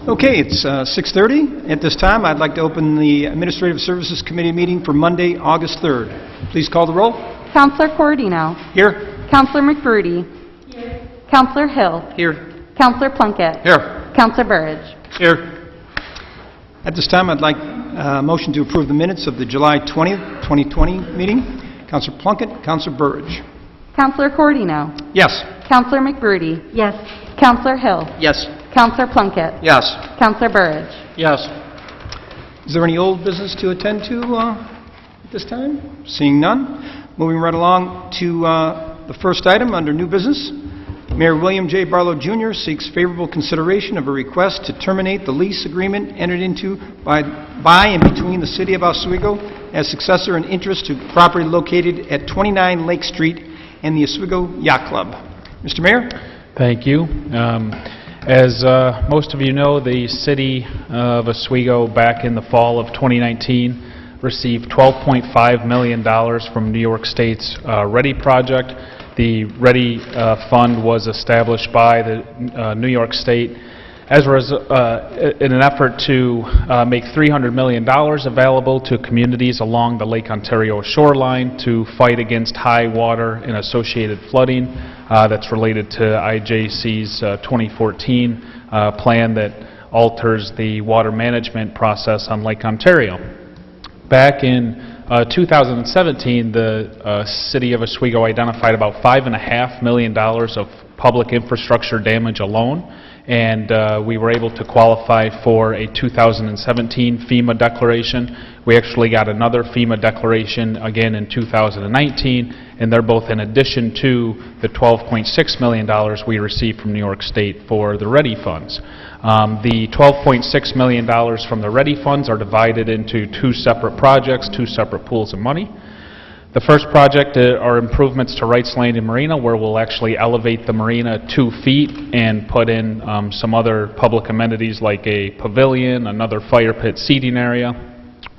Okay, it's 6:30. At this time, I'd like to open the Administrative Services Committee meeting for Monday, August 3rd. Please call the roll. Counselor Cordino. Here. Counselor McBroody. Here. Counselor Hill. Here. Counselor Plunkett. Here. Counselor Burridge. Here. At this time, I'd like a motion to approve the minutes of the July 20th, 2020 meeting. Counselor Plunkett, Counselor Burridge. Counselor Cordino. Yes. Counselor McBroody. Yes. Counselor Hill. Yes. Counselor Plunkett. Yes. Counselor Burridge. Yes. Is there any old business to attend to at this time? Seeing none. Moving right along to the first item under new business. Mayor William J. Barlow Jr. seeks favorable consideration of a request to terminate the lease agreement entered into by and between the City of Oswego as successor in interest to property located at 29 Lake Street and the Oswego Yacht Club. Mr. Mayor? Thank you. As most of you know, the City of Oswego back in the fall of 2019 received $12.5 million from New York State's READY project. The READY fund was established by the New York State as in an effort to make $300 million available to communities along the Lake Ontario shoreline to fight against high water and associated flooding that's related to IJC's 2014 plan that alters the water management process on Lake Ontario. Back in 2017, the City of Oswego identified about $5.5 million of public infrastructure damage alone, and we were able to qualify for a 2017 FEMA declaration. We actually got another FEMA declaration again in 2019, and they're both in addition to the $12.6 million we received from New York State for the READY funds. The $12.6 million from the READY funds are divided into two separate projects, two separate pools of money. The first project are improvements to Wright's Landing Marina, where we'll actually elevate the marina 2 feet and put in some other public amenities like a pavilion, another fire pit seating area.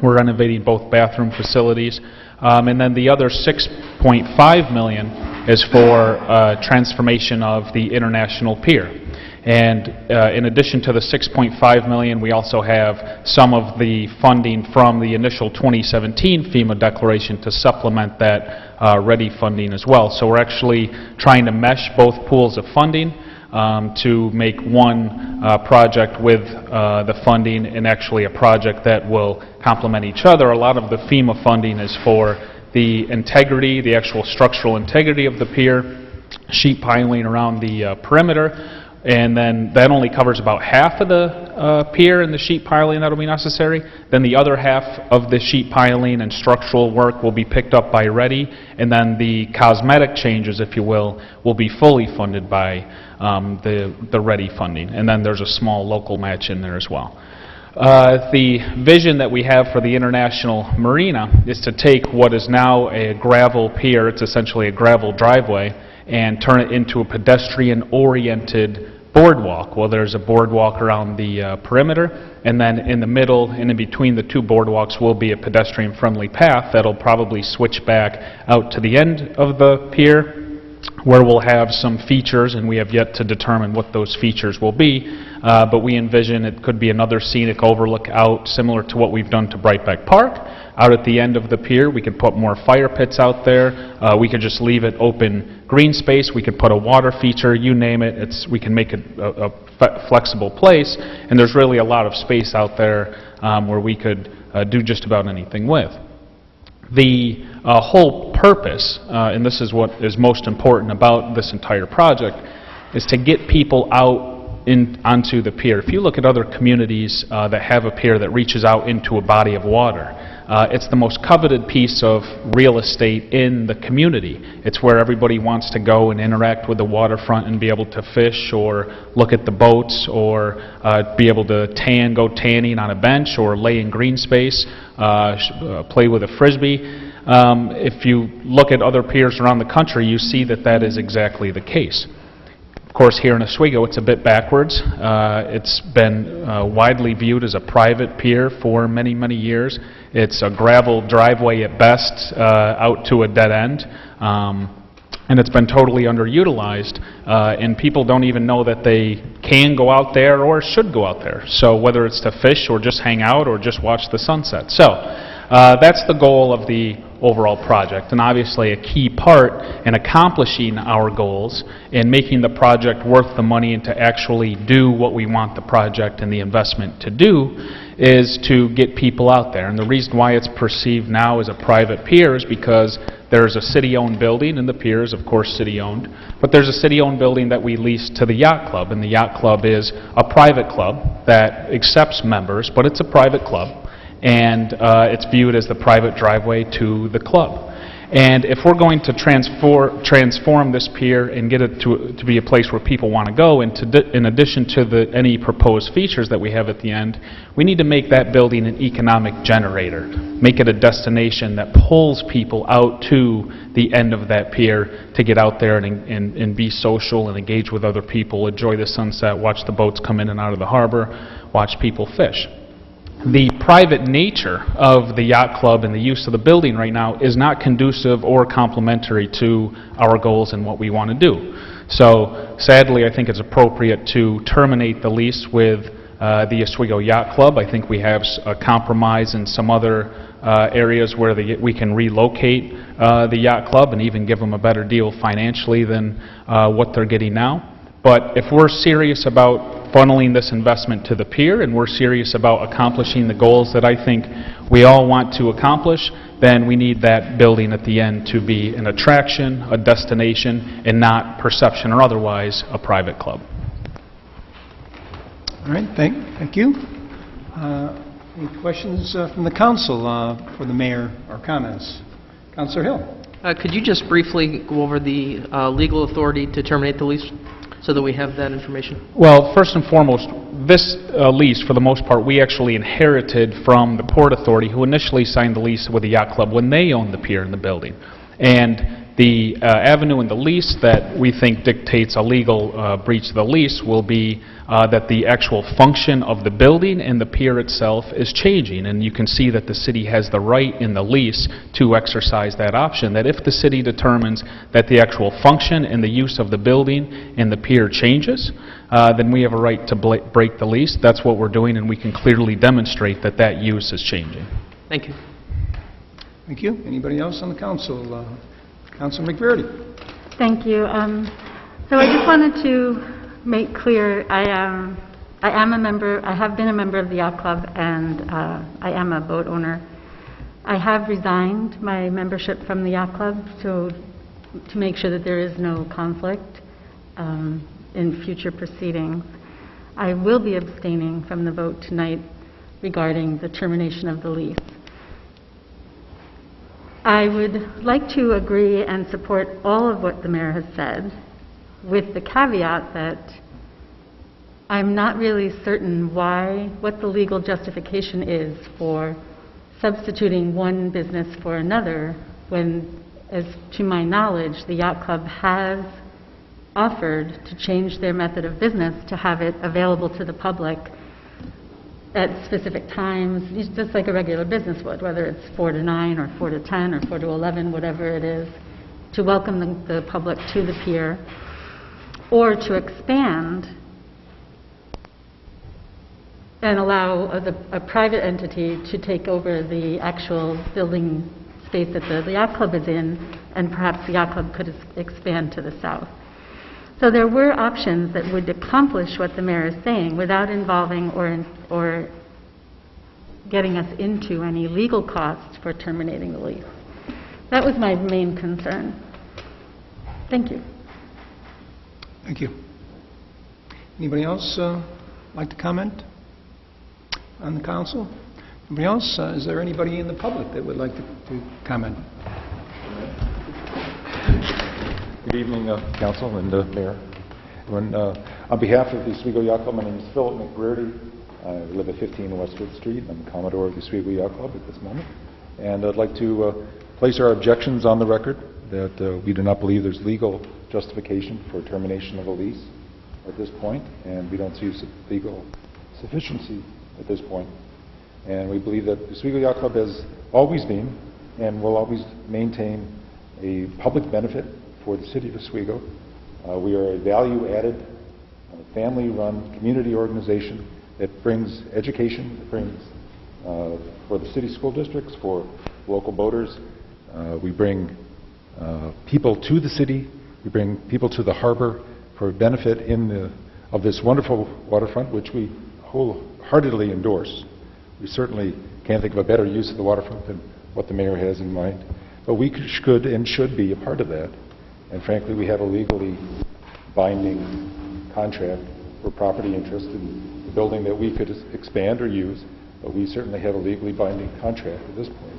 We're renovating both bathroom facilities. And then the other $6.5 million is for transformation of the International Pier. And in addition to the $6.5 million, we also have some of the funding from the initial 2017 FEMA declaration to supplement that READY funding as well. So we're actually trying to mesh both pools of funding to make one project with the funding and actually a project that will complement each other. A lot of the FEMA funding is for the integrity, the actual structural integrity of the pier, sheet piling around the perimeter, and then that only covers about half of the pier and the sheet piling that will be necessary. Then the other half of the sheet piling and structural work will be picked up by READY, and then the cosmetic changes, if you will be fully funded by the READY funding. And then there's a small local match in there as well. The vision that we have for the International Marina is to take what is now a gravel pier, it's essentially a gravel driveway, and turn it into a pedestrian-oriented boardwalk. Well, there's a boardwalk around the perimeter, and then in the middle and in between the two boardwalks will be a pedestrian-friendly path that'll probably switch back out to the end of the pier, where we'll have some features, and we have yet to determine what those features will be, but we envision it could be another scenic overlook out similar to what we've done to Brightback Park. Out at the end of the pier, we could put more fire pits out there. We could just leave it open green space. We could put a water feature, you name it. We can make it a flexible place, and there's really a lot of space out there where we could do just about anything with. The whole purpose, and this is what is most important about this entire project, is to get people out onto the pier. If you look at other communities that have a pier that reaches out into a body of water, it's the most coveted piece of real estate in the community. It's where everybody wants to go and interact with the waterfront and be able to fish or look at the boats or be able to go tanning on a bench or lay in green space, play with a frisbee. If you look at other piers around the country, you see that that is exactly the case. Of course, here in Oswego, it's a bit backwards. It's been widely viewed as a private pier for many, many years. It's a gravel driveway at best out to a dead end. And and it's been totally underutilized, and people don't even know that they can go out there or should go out there. So whether it's to fish or just hang out or just watch the sunset. So that's the goal of the overall project, and obviously a key part in accomplishing our goals and making the project worth the money and to actually do what we want the project and the investment to do is to get people out there. And the reason why it's perceived now as a private pier is because there's a city-owned building, and the pier is, of course, city-owned, but there's a city-owned building that we lease to the Yacht Club, and the Yacht Club is a private club that accepts members, but it's a private club, and it's viewed as the private driveway to the club. And if we're going to transform this pier and get it to be a place where people want to go, and in addition to any proposed features that we have at the end, we need to make that building an economic generator, make it a destination that pulls people out to the end of that pier to get out there and be social and engage with other people, enjoy the sunset, watch the boats come in and out of the harbor, watch people fish. The private nature of the Yacht Club and the use of the building right now is not conducive or complementary to our goals and what we want to do. So sadly, I think it's appropriate to terminate the lease with the Oswego Yacht Club. I think we have a compromise in some other areas where we can relocate the Yacht Club and even give them a better deal financially than what they're getting now. But if we're serious about funneling this investment to the pier, and we're serious about accomplishing the goals that I think we all want to accomplish, then we need that building at the end to be an attraction, a destination, and not perception or otherwise a private club. All right, thank you. Any questions from the council for the mayor or comments? Councilor Hill. Could you just briefly go over the legal authority to terminate the lease so that we have that information? Well, first and foremost, this lease, for the most part, we actually inherited from the Port Authority, who initially signed the lease with the Yacht Club when they owned the pier and the building. And the avenue in the lease that we think dictates a legal breach of the lease will be that the actual function of the building and the pier itself is changing. And you can see that the city has the right in the lease to exercise that option, that if the city determines that the actual function and the use of the building and the pier changes, then we have a right to break the lease. That's what we're doing, and we can clearly demonstrate that that use is changing. Thank you. Thank you. Anybody else on the council? Councilor McVerde. Thank you. So I just wanted to make clear, I am a member, I have been a member of the Yacht Club, and I am a boat owner. I have resigned my membership from the Yacht Club to make sure that there is no conflict in future proceedings. I will be abstaining from the vote tonight regarding the termination of the lease. I would like to agree and support all of what the mayor has said, with the caveat that I'm not really certain what the legal justification is for substituting one business for another when, as to my knowledge, the Yacht Club has offered to change their method of business to have it available to the public at specific times, just like a regular business would, whether it's 4 to 9 or 4 to 10 or 4 to 11, whatever it is, to welcome the public to the pier, or to expand and allow a private entity to take over the actual building space that the Yacht Club is in, and perhaps the Yacht Club could expand to the south. So there were options that would accomplish what the mayor is saying without involving or getting us into any legal costs for terminating the lease. That was my main concern. Thank you. Thank you. Anybody else like to comment on the council? Anybody else? Is there anybody in the public that would like to comment? Good evening, Council and Mayor. On behalf of the Oswego Yacht Club, my name is Philip McVerde. I live at 15 Westwood Street. I'm the Commodore of the Oswego Yacht Club at this moment. And I'd like to place our objections on the record that we do not believe there's legal justification for termination of a lease at this point, and we don't see legal sufficiency at this point. And we believe that the Oswego Yacht Club has always been and will always maintain a public benefit for the city of Oswego. We are a value-added, family-run community organization that brings education, that brings for the city school districts, for local boaters. We bring people to the city. We bring people to the harbor for benefit of this wonderful waterfront, which we wholeheartedly endorse. We certainly can't think of a better use of the waterfront than what the mayor has in mind. But we could and should be a part of that. And frankly, we have a legally binding contract for property interest in the building that we could expand or use, but we certainly have a legally binding contract at this point,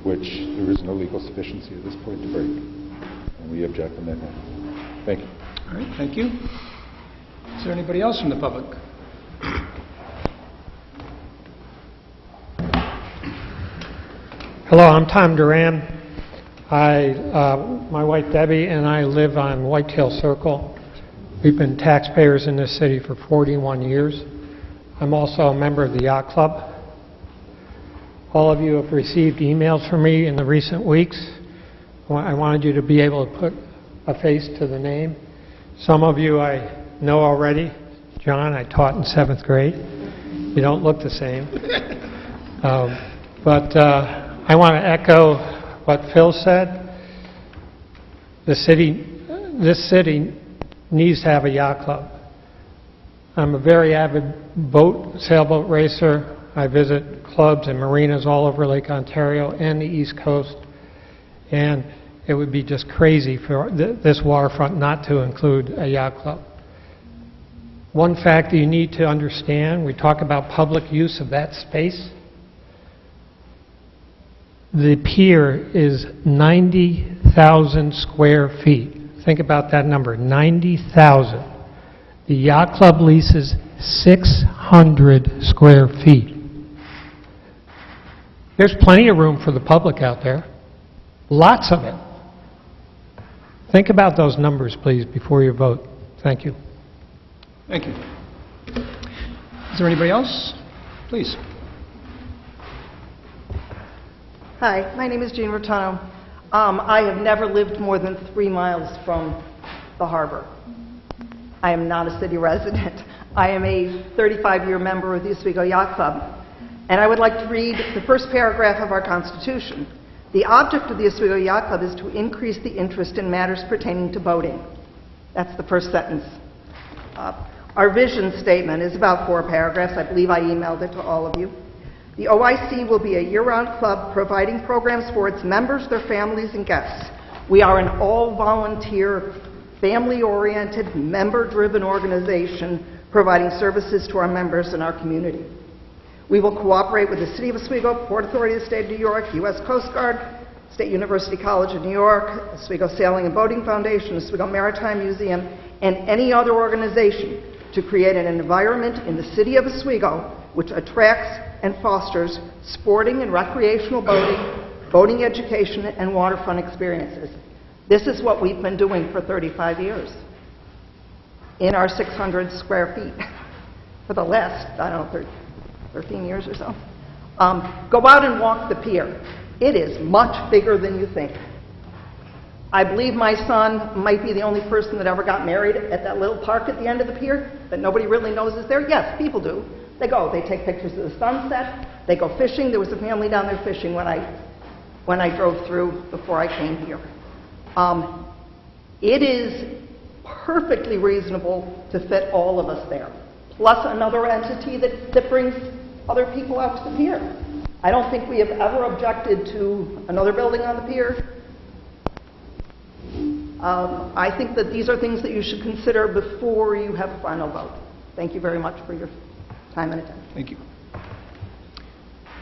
which there is no legal sufficiency at this point to break. And we object on that matter. Thank you. All right, thank you. Is there anybody else from the public? Hello, I'm Tom Duran. My wife Debbie and I live on Whitetail Circle. We've been taxpayers in this city for 41 years. I'm also a member of the Yacht Club. All of you have received emails from me in the recent weeks. I wanted you to be able to put a face to the name. Some of you I know already. John, I taught in 7th grade. You don't look the same. But I want to echo what Phil said. This city needs to have a yacht club. I'm a very avid sailboat racer. I visit clubs and marinas all over Lake Ontario and the East Coast. And it would be just crazy for this waterfront not to include a yacht club. One fact that you need to understand, we talk about public use of that space. The pier is 90,000 square feet. Think about that number, 90,000. The yacht club leases 600 square feet. There's plenty of room for the public out there. Lots of it. Think about those numbers, please, before you vote. Thank you. Thank you. Is there anybody else? Please. Hi, my name is Jean Rotano. I have never lived more than 3 miles from the harbor. I am not a city resident. I am a 35-year member of the Oswego Yacht Club. And I would like to read the first paragraph of our Constitution. The object of the Oswego Yacht Club is to increase the interest in matters pertaining to boating. That's the first sentence. Our vision statement is about 4 paragraphs. I believe I emailed it to all of you. The OIC will be a year-round club providing programs for its members, their families, and guests. We are an all-volunteer, family-oriented, member-driven organization providing services to our members and our community. We will cooperate with the City of Oswego, Port Authority of the State of New York, U.S. Coast Guard, State University College of New York, Oswego Sailing and Boating Foundation, Oswego Maritime Museum, and any other organization to create an environment in the City of Oswego which attracts and fosters sporting and recreational boating education, and waterfront experiences. This is what we've been doing for 35 years in our 600 square feet for the last, 13 years or so. Go out and walk the pier. It is much bigger than you think. I believe my son might be the only person that ever got married at that little park at the end of the pier that nobody really knows is there. Yes, people do. They go. They take pictures of the sunset. They go fishing. There was a family down there fishing when I drove through before I came here. It is perfectly reasonable to fit all of us there, plus another entity that brings other people out to the pier. I don't think we have ever objected to another building on the pier. I think that these are things that you should consider before you have a final vote. Thank you very much for your time and attention. Thank you.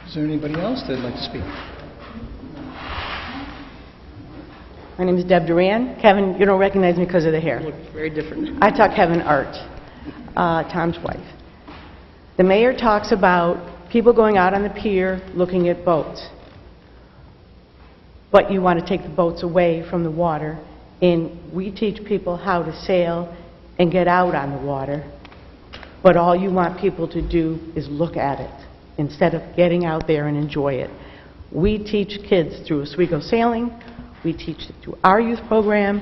Is there anybody else that'd like to speak? My name is Deb Duran. Kevin, you don't recognize me because of the hair. Look very different. I talk Kevin Art, Tom's wife. The mayor talks about people going out on the pier looking at boats. But you want to take the boats away from the water, and we teach people how to sail and get out on the water. But all you want people to do is look at it instead of getting out there and enjoy it. We teach kids through Oswego Sailing. We teach it through our youth program.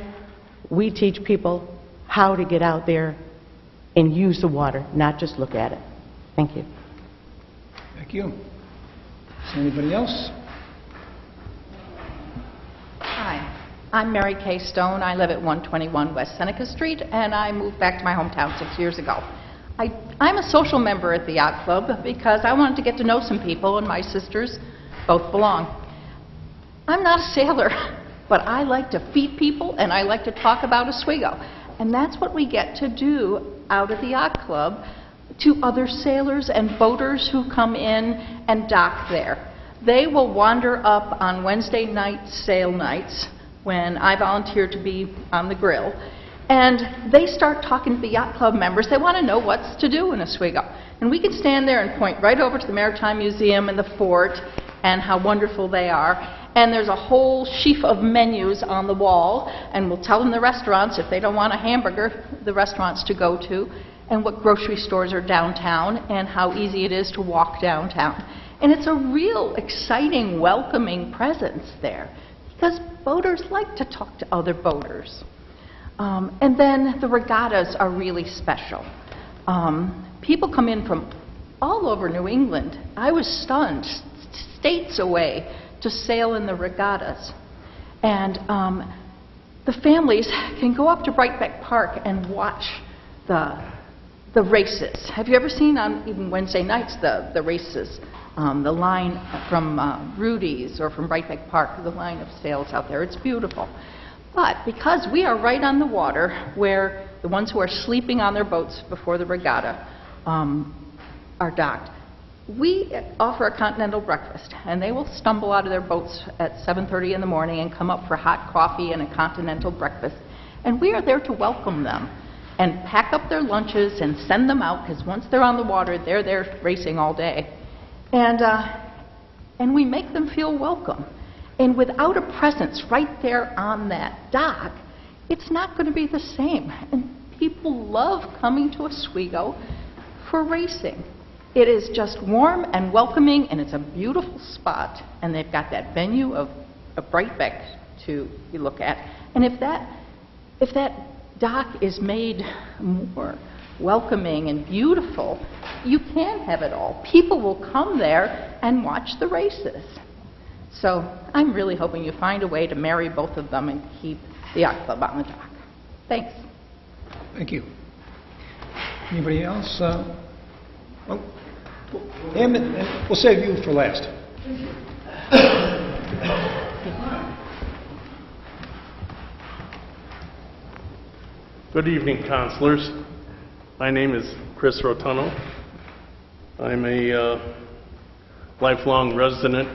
We teach people how to get out there and use the water, not just look at it. Thank you. Thank you. Is there anybody else? Hi, I'm Mary Kay Stone. I live at 121 West Seneca Street, and I moved back to my hometown 6 years ago. I'm a social member at the Yacht Club because I wanted to get to know some people, and my sisters both belong. I'm not a sailor, but I like to feed people, and I like to talk about Oswego. And that's what we get to do out at the Yacht Club to other sailors and boaters who come in and dock there. They will wander up on Wednesday night sail nights when I volunteer to be on the grill, and they start talking to the Yacht Club members. They want to know what's to do in Oswego. And we can stand there and point right over to the Maritime Museum and the fort and how wonderful they are. And there's a whole sheaf of menus on the wall, and we'll tell them the restaurants, if they don't want a hamburger, the restaurants to go to, and what grocery stores are downtown, and how easy it is to walk downtown. And it's a real exciting, welcoming presence there, because boaters like to talk to other boaters. And then the regattas are really special. People come in from all over New England. I was stunned, states away, to sail in the regattas. And the families can go up to Wright Park and watch the races. Have you ever seen on even Wednesday nights the races? The line from Rudy's or from Wright Park, the line of sails out there. It's beautiful. But because we are right on the water, where the ones who are sleeping on their boats before the regatta are docked, we offer a continental breakfast, and they will stumble out of their boats at 7:30 in the morning and come up for hot coffee and a continental breakfast. And we are there to welcome them and pack up their lunches and send them out, because once they're on the water, they're there racing all day. And we make them feel welcome. And without a presence right there on that dock, it's not going to be the same. And people love coming to Oswego for racing. It is just warm and welcoming, and it's a beautiful spot. And they've got that venue of a Brightbeck to look at. And if that dock is made more welcoming and beautiful, you can have it all. People will come there and watch the races. So I'm really hoping you find a way to marry both of them and keep the Yacht Club on the dock. Thanks. Thank you. Anybody else? We'll save you for last. Good evening, councilors. My name is Chris Rotuno. I'm a lifelong resident.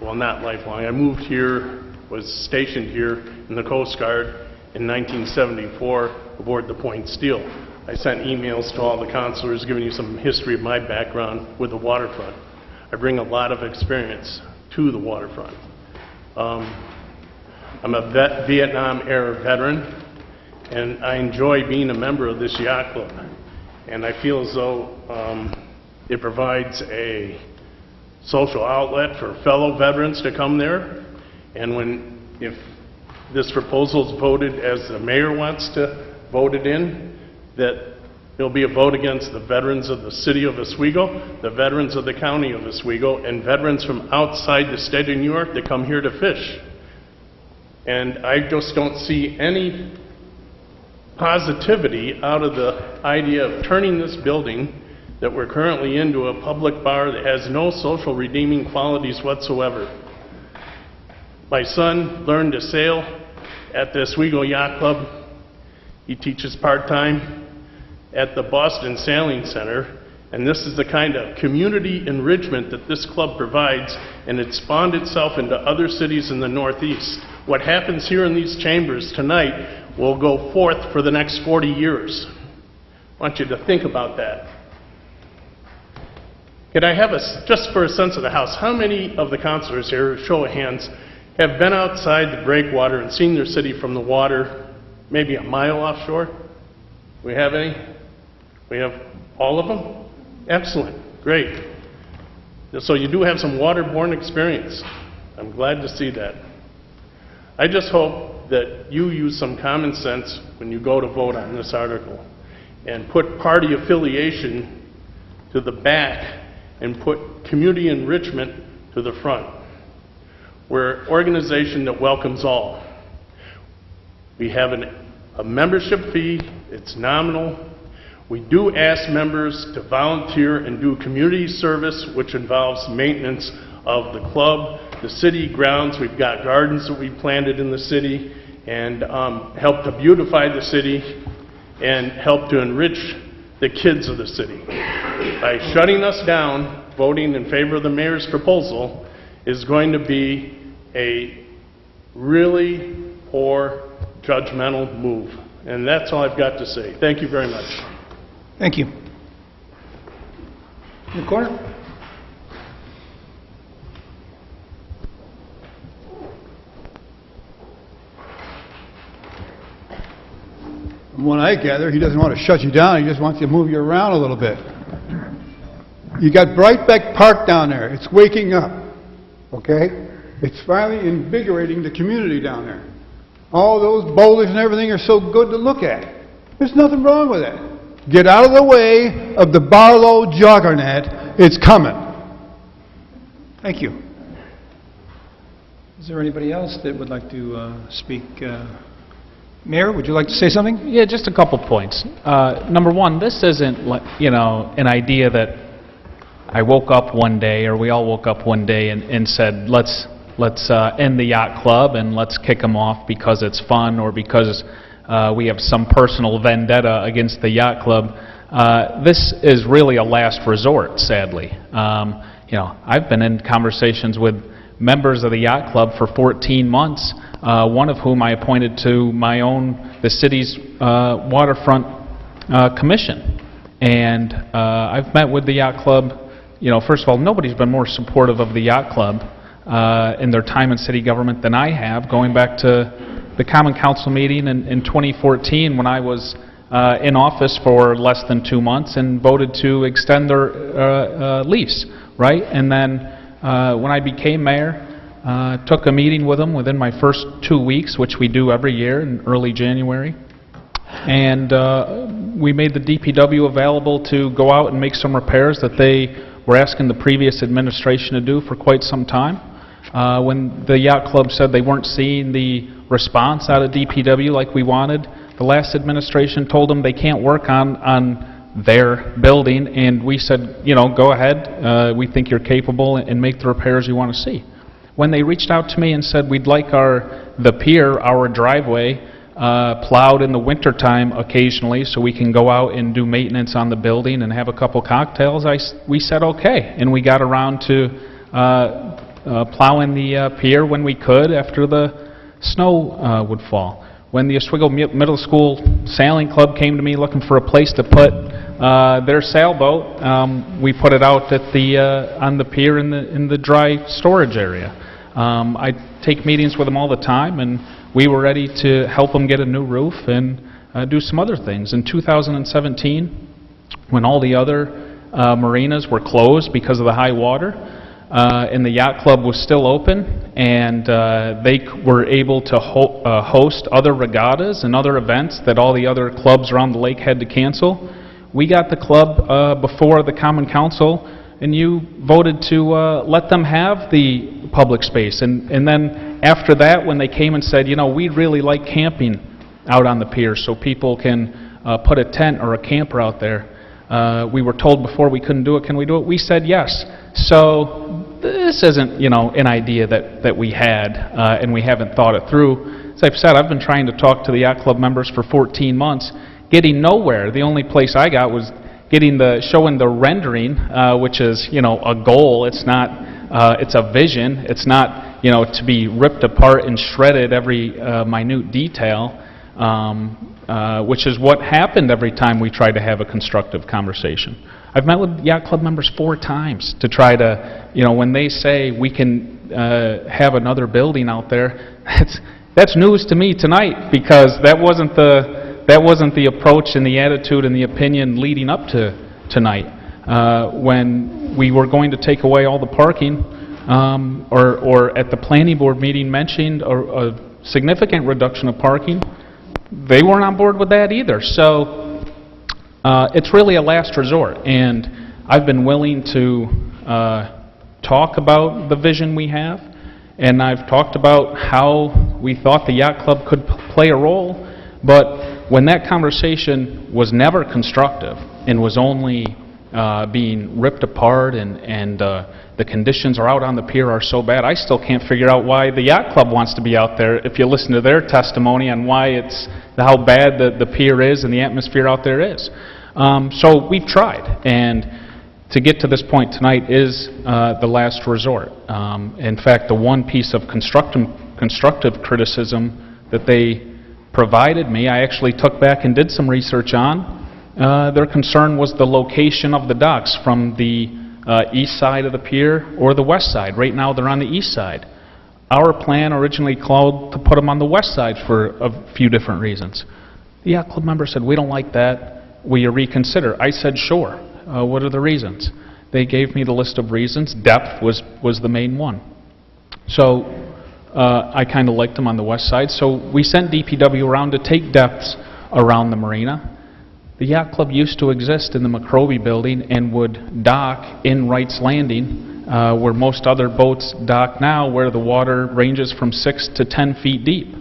Well, not lifelong. I moved here, was stationed here in the Coast Guard in 1974 aboard the Point Steel. I sent emails to all the councilors giving you some history of my background with the waterfront. I bring a lot of experience to the waterfront. I'm a Vietnam-era veteran, and I enjoy being a member of this yacht club. And I feel as though it provides a social outlet for fellow veterans to come there. And if this proposal is voted as the mayor wants to vote it in, that there'll be a vote against the veterans of the city of Oswego, the veterans of the county of Oswego, and veterans from outside the state of New York that come here to fish. And I just don't see any positivity out of the idea of turning this building that we're currently into a public bar that has no social redeeming qualities whatsoever. My son learned to sail at the Oswego Yacht Club. He teaches part-time at the Boston Sailing Center, and this is the kind of community enrichment that this club provides, and it spawned itself into other cities in the Northeast. What happens here in these chambers tonight will go forth for the next 40 years. I want you to think about that. Could I have just for a sense of the house, how many of the councilors here, show of hands, have been outside the breakwater and seen their city from the water, maybe a mile offshore? We have any? We have all of them? Excellent, great. So you do have some waterborne experience. I'm glad to see that. I just hope that you use some common sense when you go to vote on this article and put party affiliation to the back and put community enrichment to the front. We're an organization that welcomes all. We have a membership fee, it's nominal. We do ask members to volunteer and do community service, which involves maintenance of the club, the city grounds. We've got gardens that we planted in the city, and help to beautify the city and help to enrich the kids of the city. By shutting us down, voting in favor of the mayor's proposal is going to be a really poor, judgmental move. And that's all I've got to say. Thank you very much. Thank you. In the corner? From what I gather, he doesn't want to shut you down, he just wants you to move you around a little bit. You got Brightbeck Park down there, it's waking up, okay? It's finally invigorating the community down there. All those boulders and everything are so good to look at. There's nothing wrong with that. Get out of the way of the Barlow juggernaut, it's coming. Thank you. Is there anybody else that would like to speak? Mayor, would you like to say something? Yeah, just a couple points. Number one, this isn't, an idea that I woke up one day, or we all woke up one day and said, let's end the yacht club and let's kick them off because it's fun or because we have some personal vendetta against the yacht club. This is really a last resort, sadly. I've been in conversations with members of the yacht club for 14 months, one of whom I appointed to the city's waterfront commission. And I've met with the yacht club. First of all, nobody's been more supportive of the yacht club in their time in city government than I have, going back to the Common Council meeting in 2014 when I was in office for less than 2 months and voted to extend their lease, right? And then when I became mayor, took a meeting with them within my first 2 weeks, which we do every year in early January. And we made the DPW available to go out and make some repairs that they were asking the previous administration to do for quite some time. When the yacht club said they weren't seeing the response out of DPW like we wanted, the last administration told them they can't work on their building, and we said, go ahead, we think you're capable, and make the repairs you want to see. When they reached out to me and said we'd like the pier, our driveway, plowed in the wintertime occasionally so we can go out and do maintenance on the building and have a couple cocktails, we said okay, and we got around to plowing the pier when we could after the snow would fall. When the Oswego Middle School Sailing Club came to me looking for a place to put their sailboat, we put it out at on the pier in the dry storage area. I take meetings with them all the time, and we were ready to help them get a new roof and do some other things. In 2017, when all the other marinas were closed because of the high water, and the yacht club was still open, and they were able to host other regattas and other events that all the other clubs around the lake had to cancel, we got the club before the Common Council, and you voted to let them have the public space. And then after that, when they came and said, we'd really like camping out on the pier so people can put a tent or a camper out there, we were told before we couldn't do it. Can we do it? We said yes. So this isn't, an idea that we had, and we haven't thought it through. As I've said, I've been trying to talk to the yacht club members for 14 months, getting nowhere. The only place I got was showing the rendering, which is, a goal. It's not, it's a vision. It's not, to be ripped apart and shredded every minute detail, which is what happened every time we tried to have a constructive conversation. I've met with yacht club members 4 times to try to, when they say we can have another building out there, that's news to me tonight, because that wasn't the approach and the attitude and the opinion leading up to tonight. When we were going to take away all the parking, or at the planning board meeting mentioned significant reduction of parking. They weren't on board with that either. So it's really a last resort, and I've been willing to talk about the vision we have, and I've talked about how we thought the yacht club could play a role, but when that conversation was never constructive and was only being ripped apart and the conditions are out on the pier are so bad, I still can't figure out why the yacht club wants to be out there if you listen to their testimony on why it's how bad the pier is and the atmosphere out there is. So we've tried, and to get to this point tonight is the last resort. In fact, the one piece of constructive criticism that they provided me, I actually took back and did some research on. Their concern was the location of the docks from the east side of the pier or the west side. Right now they're on the east side. Our plan originally called to put them on the west side for a few different reasons. The yacht club member said, "We don't like that. Will you reconsider?" I said, "Sure. What are the reasons?" They gave me the list of reasons. Depth was the main one. So I kind of liked them on the west side. So we sent DPW around to take depths around the marina. The yacht club used to exist in the McRobey building and would dock in Wright's Landing, where most other boats dock now, where the water ranges from 6 to 10 feet deep.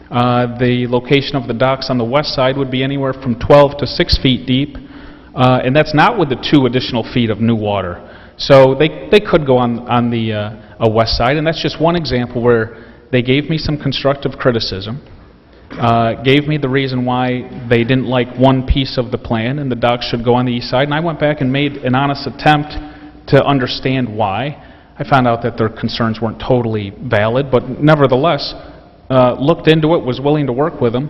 The location of the docks on the west side would be anywhere from 12 to 6 feet deep, and that's not with the 2 additional feet of new water. So they could go on the west side, and that's just one example where they gave me some constructive criticism, gave me the reason why they didn't like one piece of the plan and the docks should go on the east side, and I went back and made an honest attempt to understand why. I found out that their concerns weren't totally valid, but nevertheless, looked into it, was willing to work with them,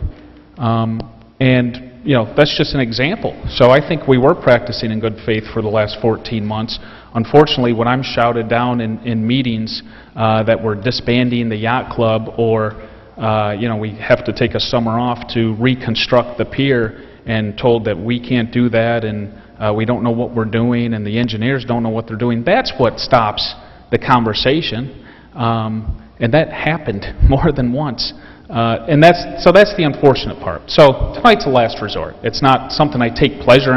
and you know, that's just an example. So I think we were practicing in good faith for the last 14 months. Unfortunately, when I'm shouted down in meetings that we're disbanding the yacht club, or you know, we have to take a summer off to reconstruct the pier, and told that we can't do that, and we don't know what we're doing, and the engineers don't know what they're doing, that's what stops the conversation. And that happened more than once. And that's the unfortunate part. So tonight's a last resort. It's not something I take pleasure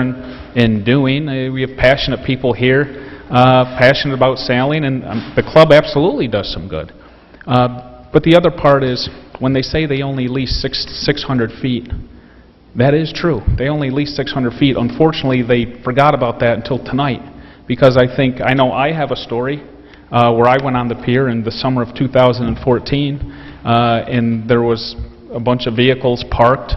in doing. We have passionate people here, passionate about sailing, and the club absolutely does some good. But the other part is, when they say they only lease 600 feet, that is true. They only lease 600 feet. Unfortunately, they forgot about that until tonight, because I know I have a story where I went on the pier in the summer of 2014, and there was a bunch of vehicles parked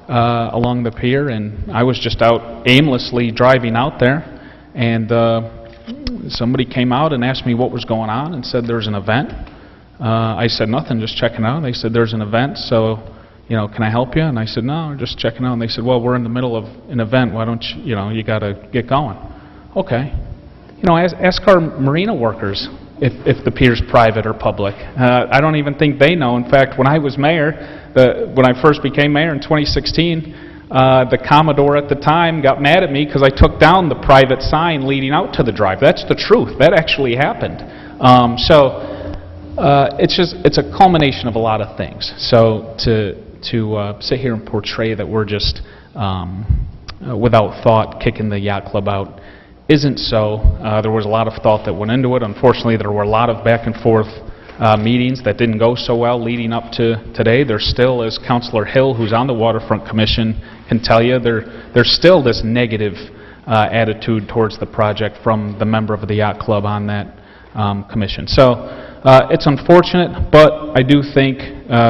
along the pier, and I was just out aimlessly driving out there, and somebody came out and asked me what was going on and said there's an event. I said nothing, just checking out. They said there's an event, so you know, can I help you? And I said no, just checking out. And they said, well, we're in the middle of an event. Why don't you, you got to get going. Okay. You know, ask our Marina workers if the pier's private or public. I don't even think they know. In fact, when I was mayor, when I first became mayor in 2016, the Commodore at the time got mad at me because I took down the private sign leading out to the drive. That's the truth. That actually happened. It's a culmination of a lot of things. So to sit here and portray that we're just without thought kicking the yacht club out isn't so. There was a lot of thought that went into it. Unfortunately, there were a lot of back and forth meetings that didn't go so well leading up to today. There's still, as Councilor Hill, who's on the Waterfront Commission, can tell you, there's still this negative attitude towards the project from the member of the yacht club on that commission. So it's unfortunate, but I do think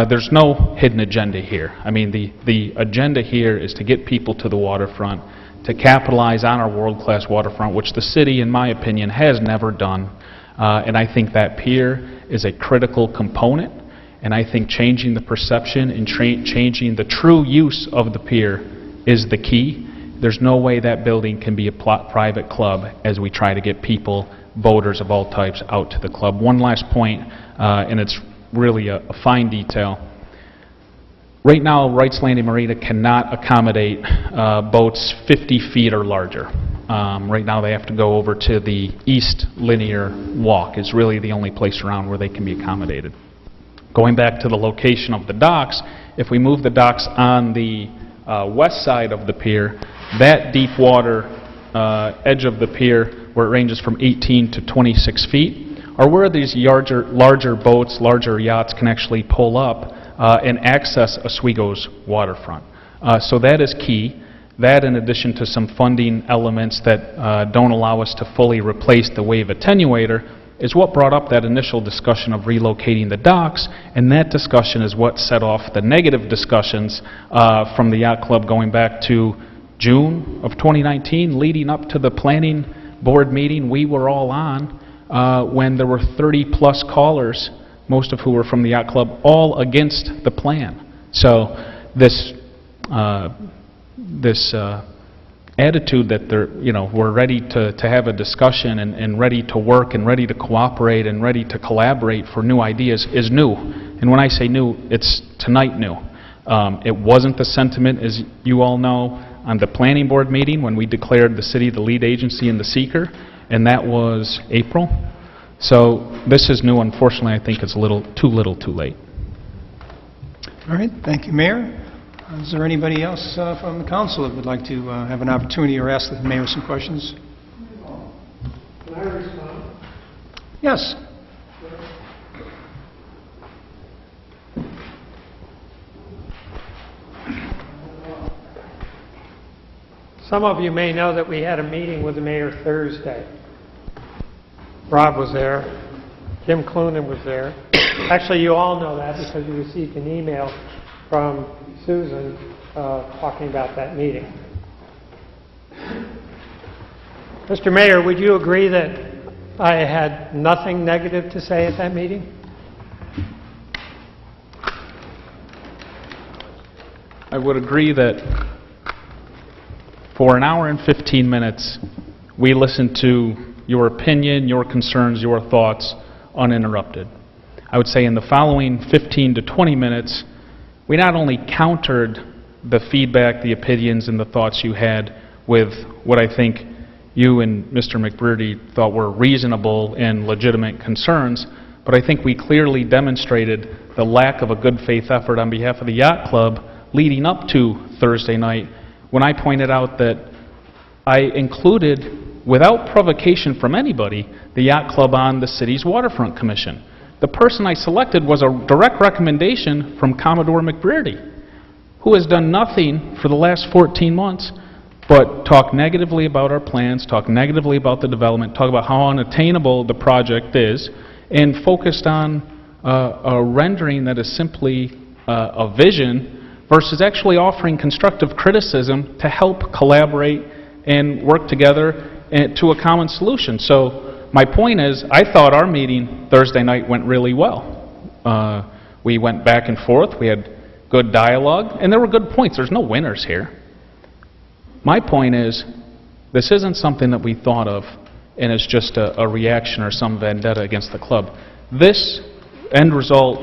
there's no hidden agenda here. I mean, the agenda here is to get people to the waterfront, to capitalize on our world-class waterfront, which the city, in my opinion, has never done. And I think that pier is a critical component, and I think changing the perception and changing the true use of the pier is the key. There's no way that building can be a private club as we try to get people, boaters of all types, out to the club. One last point, and it's really a fine detail. Right now, Wright's Landing Marina cannot accommodate boats 50 feet or larger. Right now, they have to go over to the east linear walk. It's really the only place around where they can be accommodated. Going back to the location of the docks, if we move the docks on the west side of the pier, that deep water edge of the pier, where it ranges from 18 to 26 feet, are where these larger boats, larger yachts can actually pull up and access Oswego's waterfront. So that is key. That, in addition to some funding elements that don't allow us to fully replace the wave attenuator, is what brought up that initial discussion of relocating the docks, and that discussion is what set off the negative discussions from the Yacht Club going back to June of 2019, leading up to the planning board meeting we were all on, when there were 30-plus callers, most of who were from the Yacht Club, all against the plan. So this attitude that we're ready to have a discussion and ready to work and ready to cooperate and ready to collaborate for new ideas is new. And when I say new, it's tonight new. It wasn't the sentiment, as you all know, on the planning board meeting when we declared the city the lead agency and the seeker, and that was April. So this is new. Unfortunately, I think it's a little too late. All right, thank you, Mayor. Is there anybody else from the council that would like to have an opportunity or ask the mayor some questions? Can I respond? Yes. Some of you may know that we had a meeting with the mayor Thursday. Rob was there. Jim Clunan was there. Actually, you all know that because you received an email from Susan talking about that meeting. Mr. Mayor, would you agree that I had nothing negative to say at that meeting? I would agree that for an hour and 15 minutes, we listened to your opinion, your concerns, your thoughts uninterrupted. I would say in the following 15 to 20 minutes, we not only countered the feedback, the opinions, and the thoughts you had with what I think you and Mr. McBrearty thought were reasonable and legitimate concerns, but I think we clearly demonstrated the lack of a good faith effort on behalf of the Yacht Club leading up to Thursday night when I pointed out that I included, without provocation from anybody, the Yacht Club on the city's waterfront commission. The person I selected was a direct recommendation from Commodore McBrearty, who has done nothing for the last 14 months but talk negatively about our plans, talk negatively about the development, talk about how unattainable the project is, and focused on a rendering that is simply a vision versus actually offering constructive criticism to help collaborate and work together to a common solution. So my point is, I thought our meeting Thursday night went really well. We went back and forth, we had good dialogue, and there were good points. There's no winners here. My point is, this isn't something that we thought of and it's just a reaction or some vendetta against the club. This end result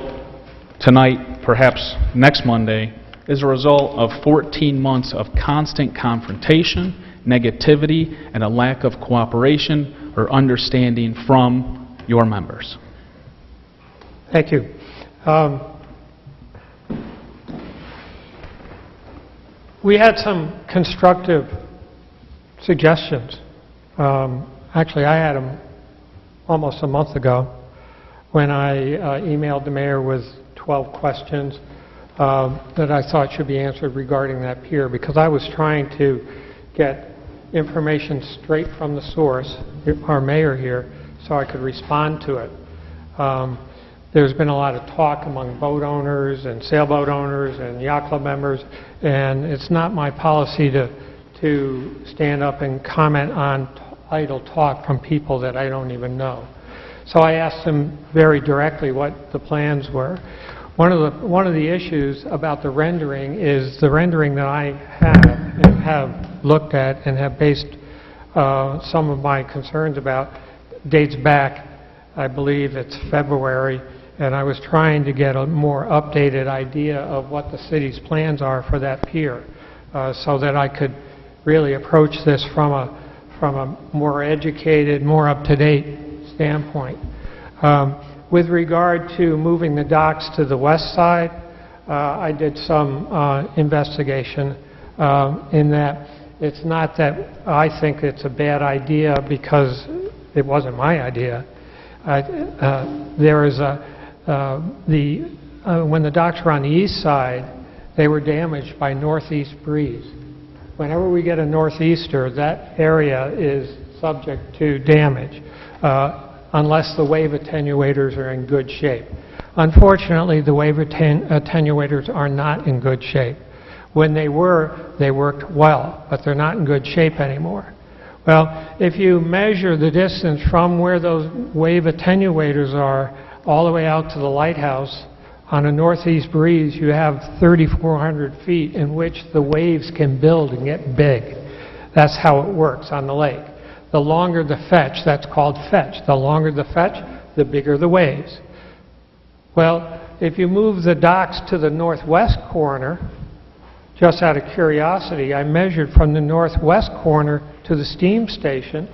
tonight, perhaps next Monday, is a result of 14 months of constant confrontation, negativity, and a lack of cooperation or understanding from your members. Thank you. We had some constructive suggestions. Actually, I had them almost a month ago when I emailed the mayor with 12 questions that I thought should be answered regarding that pier, because I was trying to get information straight from the source, our mayor here, so I could respond to it. There's been a lot of talk among boat owners and sailboat owners and yacht club members, and it's not my policy to stand up and comment on idle talk from people that I don't even know. So I asked them very directly what the plans were. One of the issues about the rendering is the rendering that I have looked at and have based some of my concerns about dates back, I believe it's February, and I was trying to get a more updated idea of what the city's plans are for that pier, so that I could really approach this from a more educated, more up-to-date standpoint. With regard to moving the docks to the west side, I did some investigation in that it's not that I think it's a bad idea because it wasn't my idea. There is when the docks were on the east side, they were damaged by northeast breeze. Whenever we get a northeaster, that area is subject to damage unless the wave attenuators are in good shape. Unfortunately, the wave attenuators are not in good shape. When they were, they worked well, but they're not in good shape anymore. Well, if you measure the distance from where those wave attenuators are all the way out to the lighthouse, on a northeast breeze, you have 3,400 feet in which the waves can build and get big. That's how it works on the lake. The longer the fetch, that's called fetch. The longer the fetch, the bigger the waves. Well, if you move the docks to the northwest corner, just out of curiosity, I measured from the northwest corner to the steam station,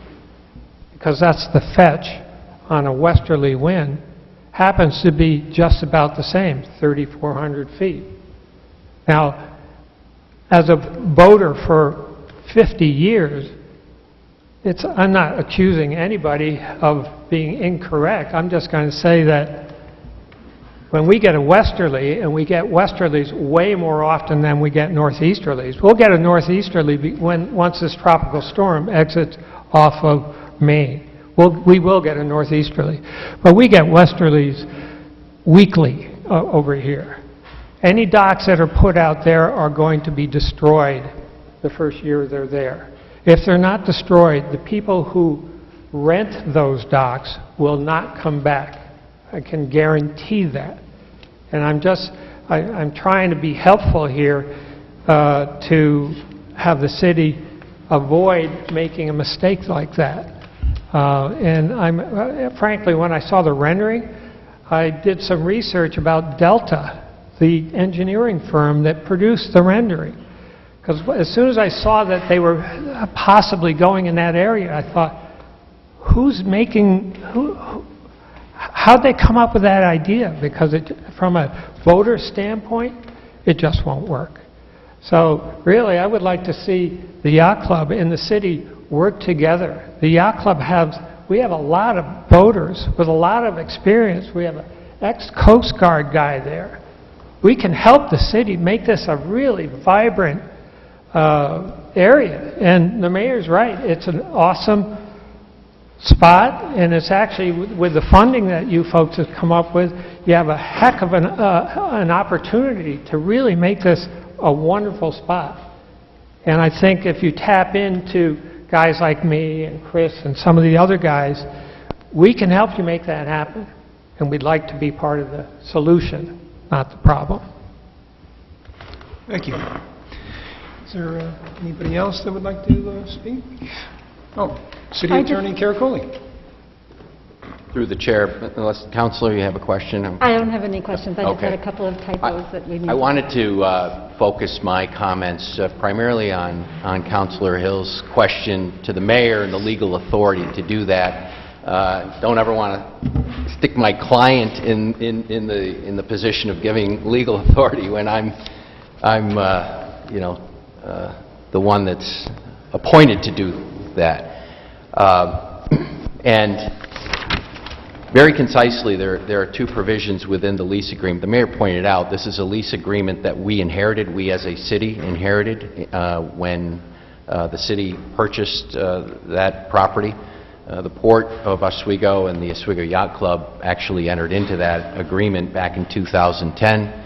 because that's the fetch on a westerly wind, happens to be just about the same, 3,400 feet. Now, as a boater for 50 years, I'm not accusing anybody of being incorrect. I'm just going to say that when we get a westerly, and we get westerlies way more often than we get northeasterlies. We'll get a northeasterly once this tropical storm exits off of Maine. We will get a northeasterly. But we get westerlies weekly over here. Any docks that are put out there are going to be destroyed the first year they're there. If they're not destroyed, the people who rent those docks will not come back. I can guarantee that. And I'm trying to be helpful here to have the city avoid making a mistake like that. And frankly, when I saw the rendering, I did some research about Delta, the engineering firm that produced the rendering. Because as soon as I saw that they were possibly going in that area, I thought, how'd they come up with that idea? Because from a voter standpoint, it just won't work. So really, I would like to see the Yacht Club and the city work together. The Yacht Club we have a lot of boaters with a lot of experience. We have an ex-Coast Guard guy there. We can help the city make this a really vibrant area. And the mayor's right. It's an awesome spot, and it's actually, with the funding that you folks have come up with, you have a heck of an opportunity to really make this a wonderful spot. And I think if you tap into guys like me and Chris and some of the other guys, we can help you make that happen. And we'd like to be part of the solution, not the problem. Thank you. Is there anybody else that would like to speak? Oh, City Attorney Caracoli. Through the chair, unless, Councilor, you have a question? I don't have any questions. I just Okay. had a couple of typos that we need. I wanted to focus my comments primarily on Councilor Hill's question to the mayor and the legal authority to do that. Don't ever want to stick my client in the position of giving legal authority when I'm the one that's appointed to do that. And very concisely, there are two provisions within the lease agreement. The mayor pointed out this is a lease agreement that we inherited, we as a city inherited when the city purchased that property. The Port of Oswego and the Oswego Yacht Club actually entered into that agreement back in 2010.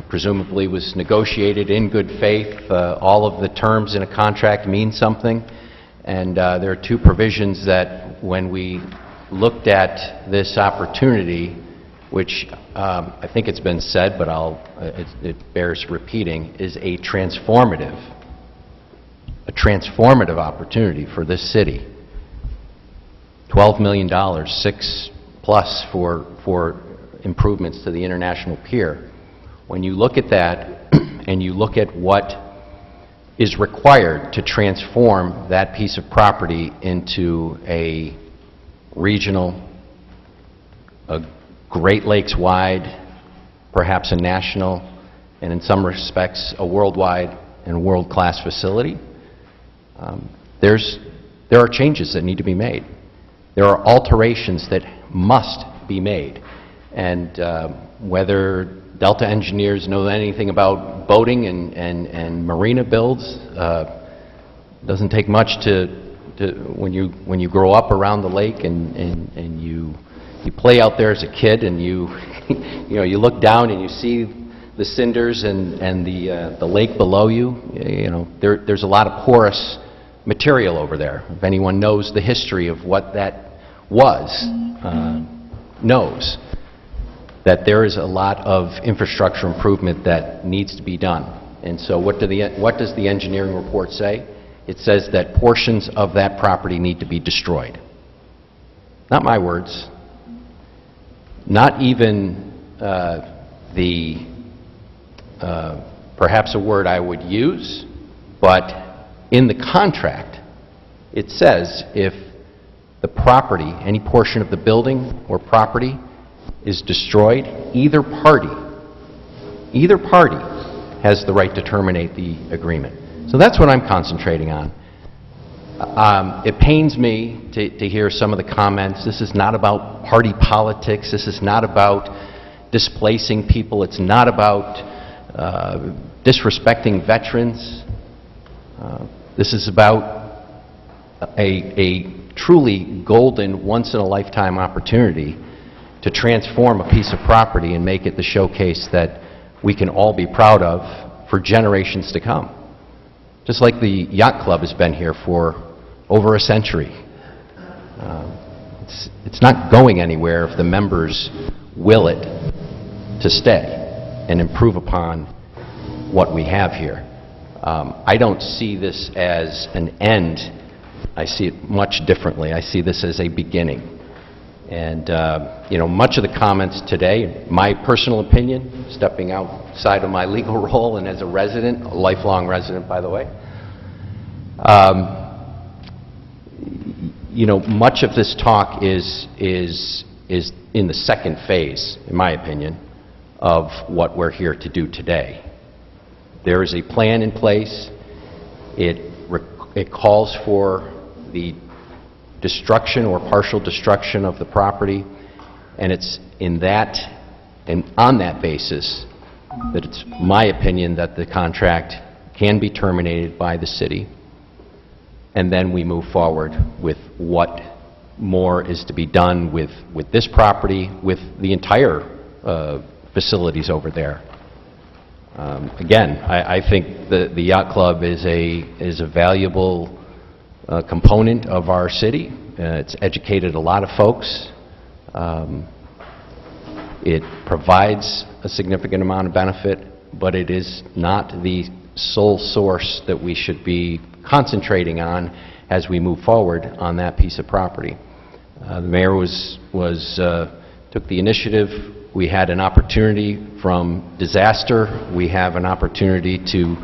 Presumably was negotiated in good faith. All of the terms in a contract mean something. And there are two provisions that when we looked at this opportunity, which I think it's been said, but it bears repeating, is a transformative opportunity for this city. $12 million, 6+ for improvements to the International Pier. When you look at that and you look at what is required to transform that piece of property into a regional Great Lakes wide, perhaps a national, and in some respects, a worldwide and world-class facility. There are changes that need to be made. There are alterations that must be made. And whether Delta engineers know anything about boating and marina builds, doesn't take much to when you grow up around the lake and you play out there as a kid and you you look down and you see the cinders and the lake below you. There's a lot of porous material over there. If anyone knows the history of what that was, knows that there is a lot of infrastructure improvement that needs to be done. And so what does the engineering report say? It says that portions of that property need to be destroyed. Not my words. Not even perhaps a word I would use, but in the contract, it says if the property, any portion of the building or property is destroyed, either party has the right to terminate the agreement. So that's what I'm concentrating on. It pains me to hear some of the comments. This is not about party politics. This is not about displacing people. It's not about disrespecting veterans. This is about a truly golden, once-in-a-lifetime opportunity to transform a piece of property and make it the showcase that we can all be proud of for generations to come. Just like the Yacht Club has been here for over a century. It's not going anywhere if the members will it to stay and improve upon what we have here. I don't see this as an end. I see it much differently. I see this as a beginning. And, much of the comments today, my personal opinion, stepping outside of my legal role and as a resident, a lifelong resident, by the way, much of this talk is in the second phase, in my opinion, of what we're here to do today. There is a plan in place. It calls for the destruction or partial destruction of the property, and it's in that and on that basis that it's my opinion that the contract can be terminated by the city, and then we move forward with what more is to be done with this property, with the entire facilities over there. Again, I think the Yacht Club is a valuable component of our city. It's educated a lot of folks. It provides a significant amount of benefit, but it is not the sole source that we should be concentrating on as we move forward on that piece of property. The mayor took the initiative. We had an opportunity from disaster. We have an opportunity to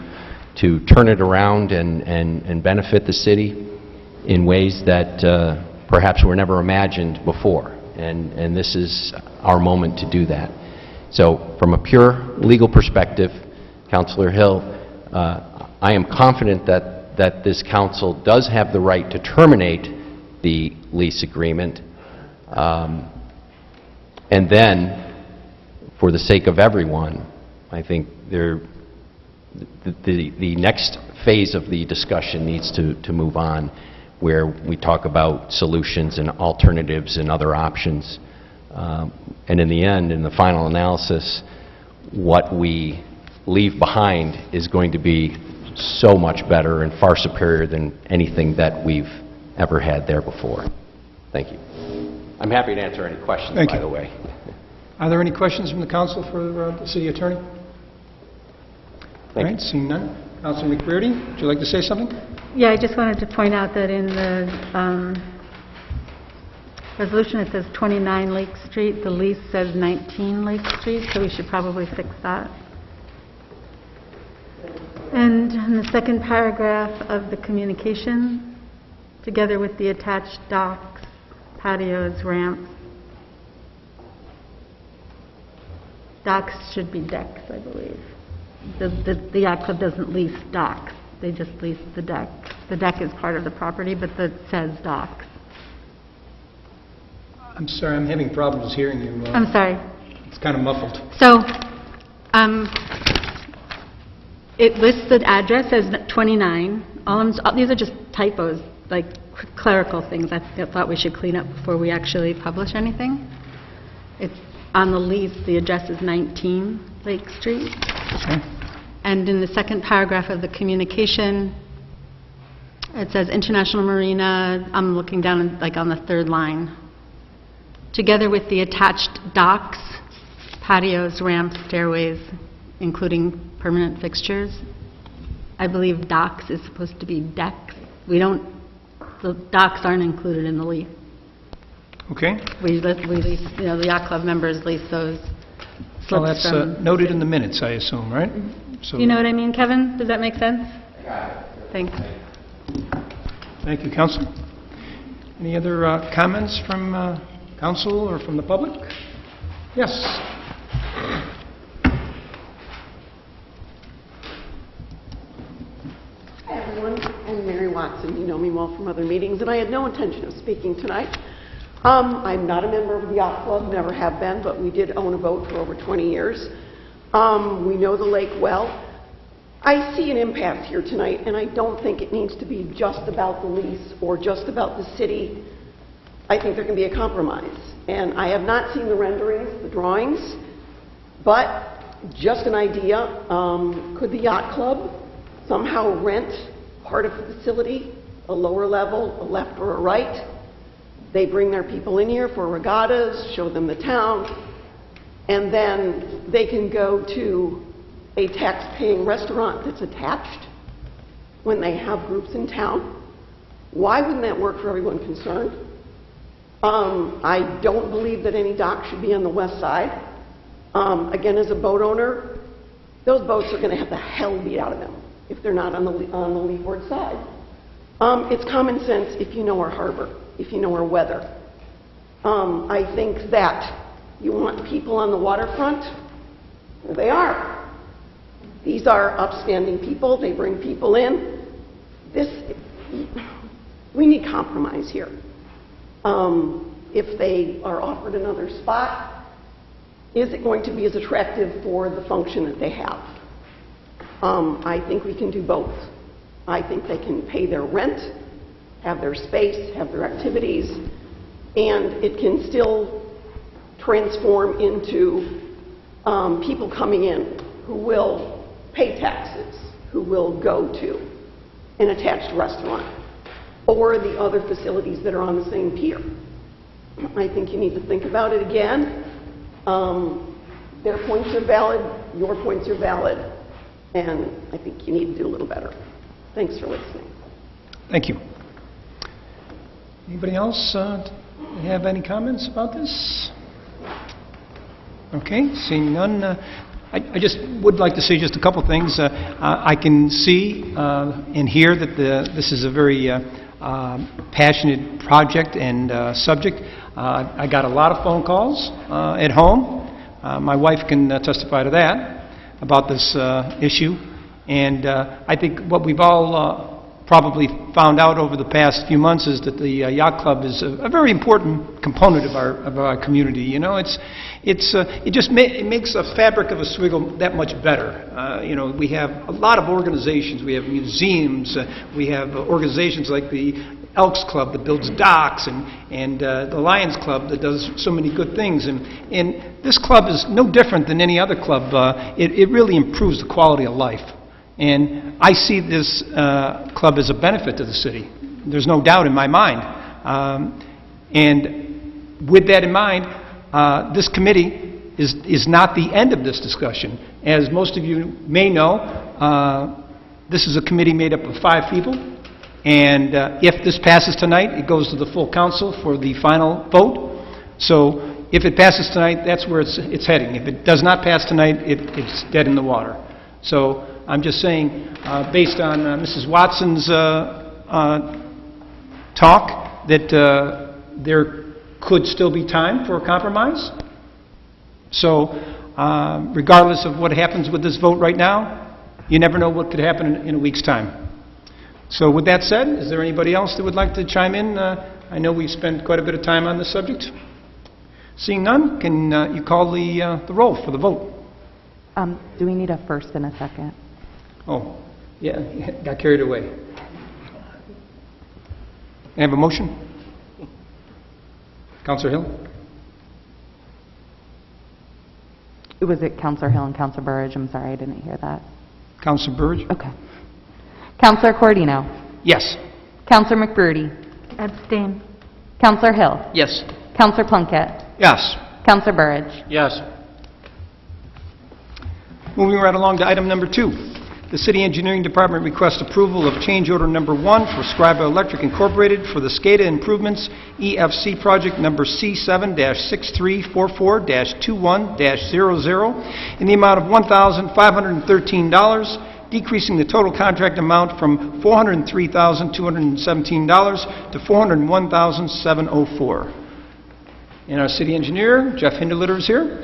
turn it around and benefit the city in ways that perhaps were never imagined before. And this is our moment to do that. So from a pure legal perspective, Councilor Hill, I am confident that this council does have the right to terminate the lease agreement. And then, for the sake of everyone, I think the next phase of the discussion needs to move on, where we talk about solutions and alternatives and other options. And in the end, in the final analysis, what we leave behind is going to be so much better and far superior than anything that we've ever had there before. Thank you. I'm happy to answer any questions, by the way. Are there any questions from the council for the city attorney? All right, seeing none. Councilor McBrearty, would you like to say something? Yeah, I just wanted to point out that in the resolution it says 29 Lake Street. The lease says 19 Lake Street, so we should probably fix that. And in the second paragraph of the communication, together with the attached docks, patios, ramps, Docks should be decks, I believe. The yacht club doesn't lease docks, they just lease the deck. The deck is part of the property, but it says docks. I'm sorry, I'm having problems hearing you. I'm sorry. It's kind of muffled. So, it lists the address as 29. These are just typos, like clerical things I thought we should clean up before we actually publish anything. It's on the lease, the address is 19 Lake Street. Okay. And in the second paragraph of the communication, it says International Marina, I'm looking down like on the third line. Together with the attached docks, patios, ramps, stairways, including permanent fixtures. I believe docks is supposed to be decks. The docks aren't included in the lease. Okay. We lease, the yacht club members lease those slips Well, that's from... noted in the minutes, I assume, right? So, You know what I mean, Kevin? Does that make sense? Thanks. thank you, Council. Any other comments from Council or from the public? Yes. Hi, everyone. I'm Mary Watson. You know me well from other meetings, and I had no intention of speaking tonight. I'm not a member of the Yacht Club, never have been, but we did own a boat for over 20 years. We know the lake well. I see an impasse here tonight, and I don't think it needs to be just about the lease or just about the city. I think there can be a compromise. And I have not seen the renderings, the drawings, but just an idea. Could the Yacht Club somehow rent part of the facility, a lower level, a left or a right? They bring their people in here for regattas, show them the town, and then they can go to a tax-paying restaurant that's attached when they have groups in town. Why wouldn't that work for everyone concerned? I don't believe that any dock should be on the west side. Again, as a boat owner, those boats are going to have the hell beat out of them if they're not on the leeward side. It's common sense if you know our harbor, if you know our weather. I think that you want people on the waterfront. There they are. These are upstanding people. They bring people in. We need compromise here. If they are offered another spot, is it going to be as attractive for the function that they have? I think we can do both. I think they can pay their rent, have their space, have their activities, and it can still transform into people coming in who will pay taxes, who will go to an attached restaurant or the other facilities that are on the same pier. I think you need to think about it again. Their points are valid, your points are valid, and I think you need to do a little better. Thanks for listening. Thank you. Anybody else have any comments about this? Okay, seeing none, I just would like to say just a couple things. I can see and hear that this is a very passionate project and subject. I got a lot of phone calls at home. My wife can testify to that, about this issue. And I think what we've all probably found out over the past few months is that the Yacht Club is a very important component of our community. You know, it just makes the fabric of Oswego that much better. You know, we have a lot of organizations. We have museums. We have organizations like the Elks Club that builds docks, and the Lions Club that does so many good things. And this club is no different than any other club. It really improves the quality of life. And I see this club as a benefit to the city. There's no doubt in my mind. And with that in mind, this committee is not the end of this discussion. As most of you may know, this is a committee made up of 5 people. And if this passes tonight, it goes to the full council for the final vote. So if it passes tonight, that's where it's heading. If it does not pass tonight, it's dead in the water. So I'm just saying, based on Mrs. Watson's talk, that there could still be time for a compromise. So regardless of what happens with this vote right now, you never know what could happen in a week's time. So with that said, is there anybody else that would like to chime in? I know we spent quite a bit of time on this subject. Seeing none, can you call the roll for the vote? Do we need a first and a second? Oh, yeah, got carried away. I have a motion? Councilor Hill? Was it Councilor Hill and Councilor Burridge? I'm sorry, I didn't hear that. Councilor Burridge? Okay. Councilor Cordino? Yes. Councilor McBroody? Abstain. Councilor Hill? Yes. Councilor Plunkett? Yes. Councilor Burridge? Yes. Moving right along to item number 2. The City Engineering Department requests approval of change order number 1 for Scriba Electric Incorporated for the SCADA Improvements EFC project number C7-6344-21-00 in the amount of $1,513, decreasing the total contract amount from $403,217 to $401,704. And our city engineer, Jeff Hindelitter, is here.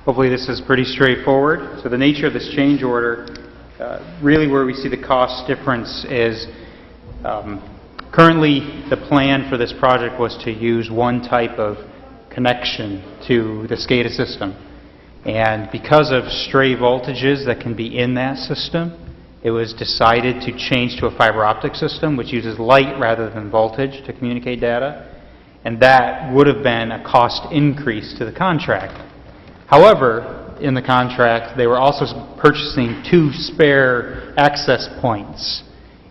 Hopefully this is pretty straightforward. So the nature of this change order, really where we see the cost difference is currently the plan for this project was to use one type of connection to the SCADA system. And because of stray voltages that can be in that system, it was decided to change to a fiber optic system which uses light rather than voltage to communicate data. And that would have been a cost increase to the contract. However, in the contract, they were also purchasing 2 spare access points.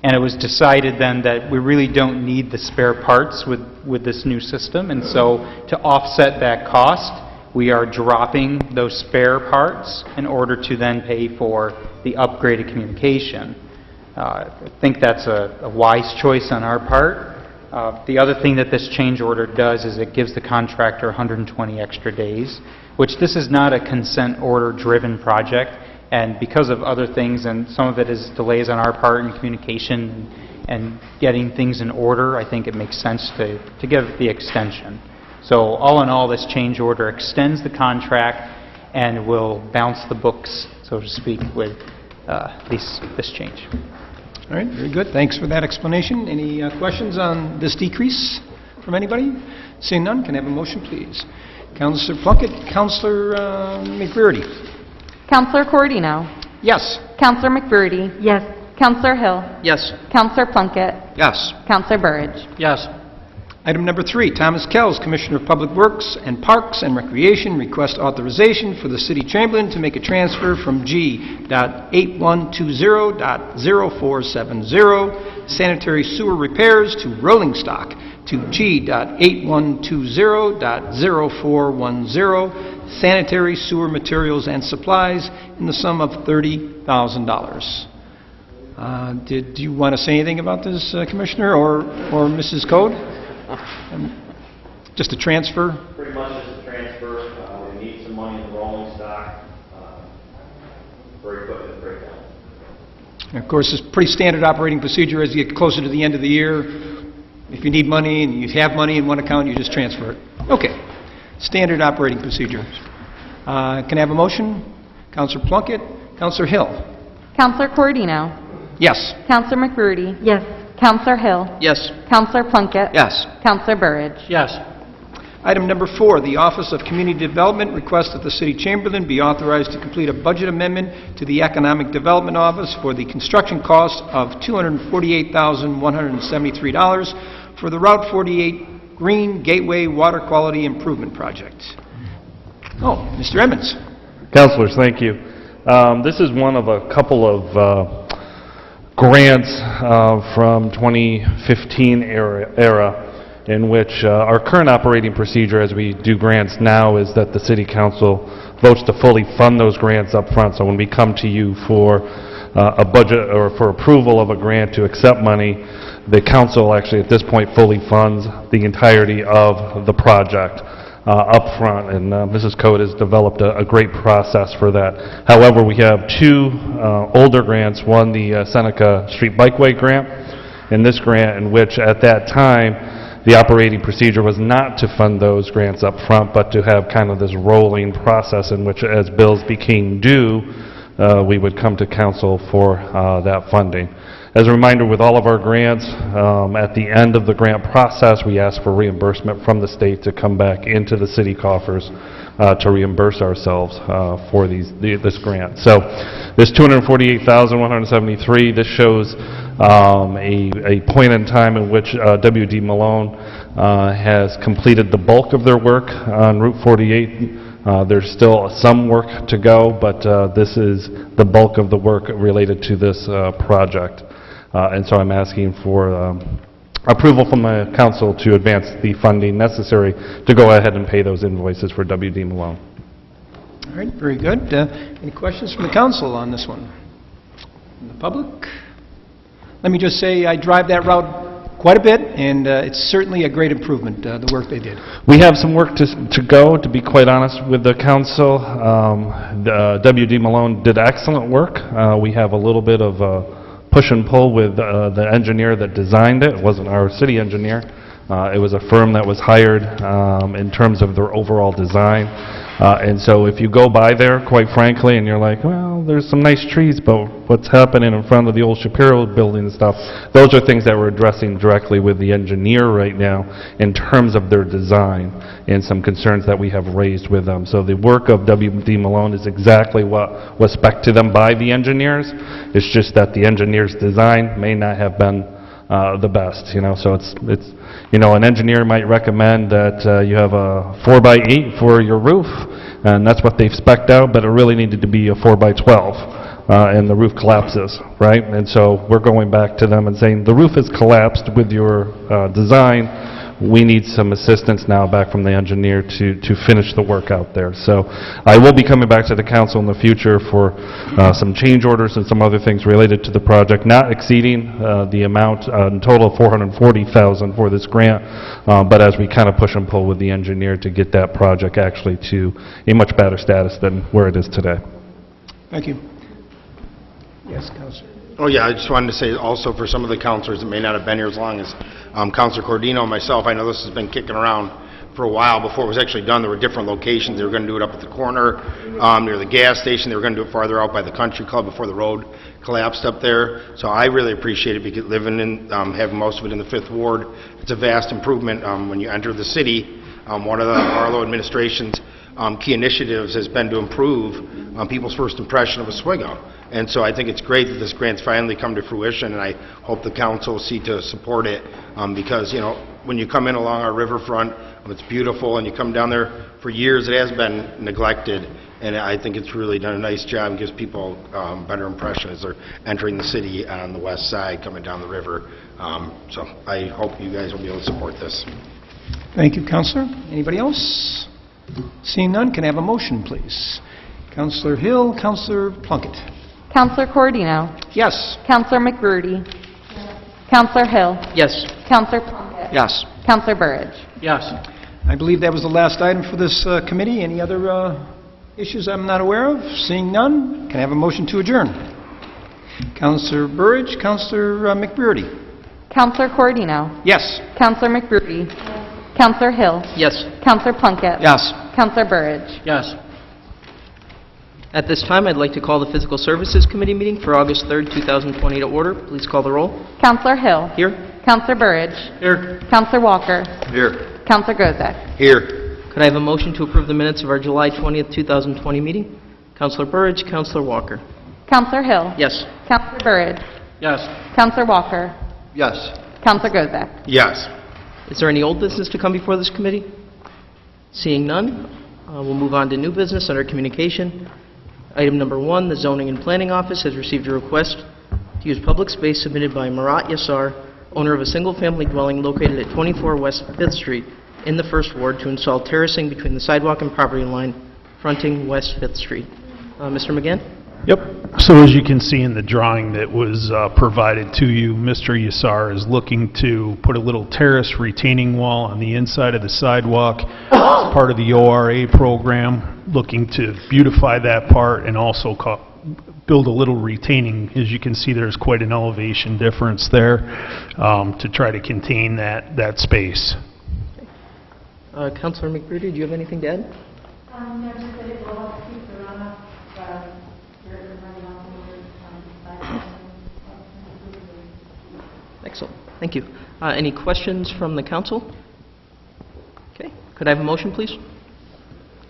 And it was decided then that we really don't need the spare parts with this new system. And so to offset that cost, we are dropping those spare parts in order to then pay for the upgraded communication. I think that's a wise choice on our part. The other thing that this change order does is it gives the contractor 120 extra days, which this is not a consent order driven project, and because of other things, and some of it is delays on our part in communication and getting things in order, I think it makes sense to give the extension. So all in all, this change order extends the contract and will bounce the books, so to speak, with this change. All right, very good. Thanks for that explanation. Any questions on this decrease from anybody? Seeing none, can I have a motion, please? Councilor Plunkett, Councilor McBroody. Councilor Cordino? Yes. Councilor McBroody? Yes. Councilor Hill? Yes. Councilor Plunkett? Yes. Councilor Burridge? Yes. Item number 3, Thomas Kells, Commissioner of Public Works and Parks and Recreation, requests authorization for the City Chamberlain to make a transfer from G.8120.0470 sanitary sewer repairs to rolling stock to G.8120.0410 sanitary sewer materials and supplies in the sum of $30,000. Did you want to say anything about this, Commissioner, or Mrs. Code? Just a transfer? Pretty much just a transfer. We need some money in the rolling stock for equipment breakdown. And of course, it's pretty standard operating procedure as you get closer to the end of the year. If you need money and you have money in one account, you just transfer it. Okay. Standard operating procedure. Can I have a motion? Councilor Plunkett. Councilor Hill. Councilor Cordino? Yes. Councilor McBroody? Yes. Councilor Hill? Yes. Councilor Plunkett? Yes. Councilor Burridge? Yes. Item number 4, the Office of Community Development requests that the City Chamberlain be authorized to complete a budget amendment to the Economic Development Office for the construction cost of $248,173 for the Route 48 Green Gateway Water Quality Improvement Project. Oh, Mr. Edmonds. Councilors, thank you. This is one of a couple of grants from 2015 era in which our current operating procedure as we do grants now is that the City Council votes to fully fund those grants up front. So when we come to you for a budget or for approval of a grant to accept money, the Council actually at this point fully funds the entirety of the project up front, and Mrs. Code has developed a great process for that. However, we have 2 older grants, one the Seneca Street Bikeway grant, and this grant in which at that time the operating procedure was not to fund those grants up front, but to have kind of this rolling process in which, as bills became due, we would come to council for that funding. As a reminder, with all of our grants, at the end of the grant process, we ask for reimbursement from the state to come back into the city coffers to reimburse ourselves for this grant. So this $248,173, this shows a point in time in which W.D. Malone has completed the bulk of their work on Route 48. There's still some work to go, but this is the bulk of the work related to this project. And so I'm asking for approval from the council to advance the funding necessary to go ahead and pay those invoices for W.D. Malone. All right, very good. Any questions from the council on this one? From the public? Let me just say I drive that route quite a bit, and it's certainly a great improvement, the work they did. We have some work to go, to be quite honest with the council. W.D. Malone did excellent work. We have a little bit of push and pull with the engineer that designed it. It wasn't our city engineer. It was a firm that was hired in terms of their overall design. And so if you go by there, quite frankly, and you're like, well, there's some nice trees, but what's happening in front of the old Shapiro building and stuff, those are things that we're addressing directly with the engineer right now in terms of their design and some concerns that we have raised with them. So the work of W.D. Malone is exactly what was spec'd to them by the engineers. It's just that the engineer's design may not have been the best, you know. So it's you know, an engineer might recommend that you have a 4x8 for your roof, and that's what they've spec'd out, but it really needed to be a 4x12, and the roof collapses, right? And so we're going back to them and saying, the roof is collapsed with your design. We need some assistance now back from the engineer to finish the work out there. So I will be coming back to the council in the future for some change orders and some other things related to the project, not exceeding the amount in total of $440,000 for this grant, but as we kind of push and pull with the engineer to get that project actually to a much better status than where it is today. Thank you. Yes, Councilor. Oh, yeah, I just wanted to say also for some of the councilors that may not have been here as long as Councilor Cordino and myself, I know this has been kicking around for a while before it was actually done. There were different locations. They were going to do it up at the corner near the gas station. They were going to do it farther out by the country club before the road collapsed up there. So I really appreciate it because living in, having most of it in the 5th Ward, it's a vast improvement when you enter the city. One of the Barlow administration's key initiatives has been to improve people's first impression of Oswego. And so I think it's great that this grant's finally come to fruition, and I hope the council will see to support it because, you know, when you come in along our riverfront, it's beautiful, and you come down there for years, it has been neglected, and I think it's really done a nice job and gives people better impression as they're entering the city on the west side, coming down the river. So I hope you guys will be able to support this. Thank you, Councilor. Anybody else? Seeing none, can I have a motion, please? Councilor Hill, Councilor Plunkett. Councilor Cordino? Yes. Councilor McGrudy? Councilor Hill? Yes. Councilor Plunkett? Yes. Councilor Burridge? Yes. I believe that was the last item for this committee. Any other issues I'm not aware of? Seeing none, can I have a motion to adjourn? Councilor Burridge, Councilor McBurdy. Councilor Cordino? Yes. Councilor McGrudy? Councilor Hill? Yes. Councilor Plunkett? Yes. Councilor Burridge? Yes. At this time, I'd like to call the Physical Services Committee meeting for August 3rd, 2020 to order. Please call the roll. Councilor Hill? Here. Councilor Burridge? Here. Councilor Walker? Here. Councilor Gozak? Here. Could I have a motion to approve the minutes of our July 20th, 2020 meeting? Councilor Burridge, Councilor Walker. Councilor Hill? Yes. Councilor Burridge? Yes. Councilor Walker? Yes. Councilor Gozak? Yes. Is there any old business to come before this committee? Seeing none, we'll move on to new business under communication. Item number 1, the Zoning and Planning Office has received a request to use public space submitted by Marat Yassar, owner of a single-family dwelling located at 24 West 5th Street in the 1st Ward, to install terracing between the sidewalk and property line fronting West 5th Street. Mr. McGann? Yep. So as you can see in the drawing that was provided to you, Mr. Yassar is looking to put a little terrace retaining wall on the inside of the sidewalk. It's part of the ORA program, looking to beautify that part and also build a little retaining. As you can see, there's quite an elevation difference there to try to contain that space. Councilor McBurdy, do you have anything to add? No, just that it will help keep the runoff, dirt and running off the Excellent. Thank you. Any questions from the council? Okay. Could I have a motion, please?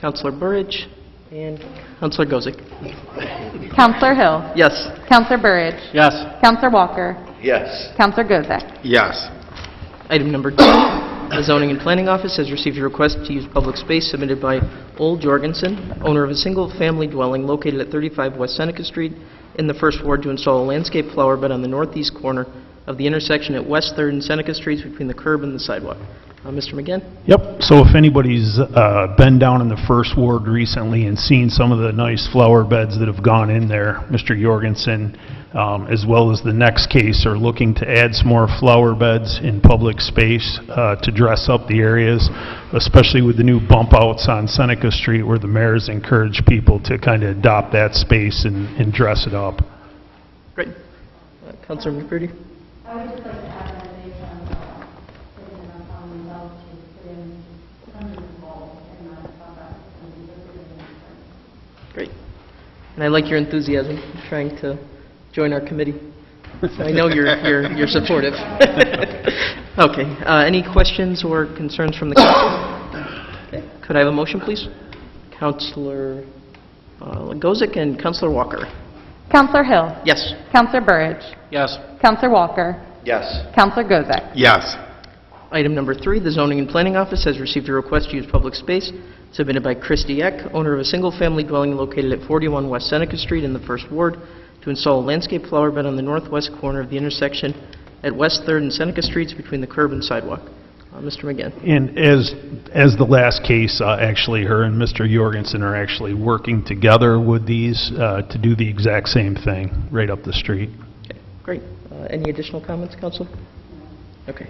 Councilor Burridge and Councilor Gozick. Counselor Hill. Yes. Counselor Burridge. Yes. Counselor Walker. Yes. Counselor Gozek. Yes. Item number 2, the Zoning and Planning Office has received a request to use public space submitted by Ole Jorgensen, owner of a single-family dwelling located at 35 West Seneca Street in the First Ward, to install a landscape flower bed on the northeast corner of the intersection at West 3rd and Seneca Streets between the curb and the sidewalk. Mr. McGinn? Yep, so if anybody's been down in the First Ward recently and seen some of the nice flower beds that have gone in there, Mr. Jorgensen, as well as the next case, are looking to add some more flower beds in public space to dress up the areas, especially with the new bump outs on Seneca Street, where the mayor's encouraged people to kind of adopt that space and dress it up. Great. Councilor McBurdy? I would just like to add that they can put in on themselves to put in hundreds of balls and not stop at Great. And I like your enthusiasm, trying to join our committee. So I know you're supportive. Okay. Any questions or concerns from the council? Okay. Could I have a motion, please? Councilor Gozick and Councilor Walker. Counselor Hill. Yes. Counselor Burridge. Yes. Counselor Walker. Yes. Counselor Gozek. Yes. Item number 3, the Zoning and Planning Office has received a request to use public space submitted by Christy Eck, owner of a single-family dwelling located at 41 West Seneca Street in the First Ward, to install a landscape flower bed on the northwest corner of the intersection at West 3rd and Seneca Streets between the curb and sidewalk. Mr. McGinn. And as the last case, actually, her and Mr. Jorgensen are actually working together with these to do the exact same thing right up the street. Okay, great. Any additional comments, Council? Okay.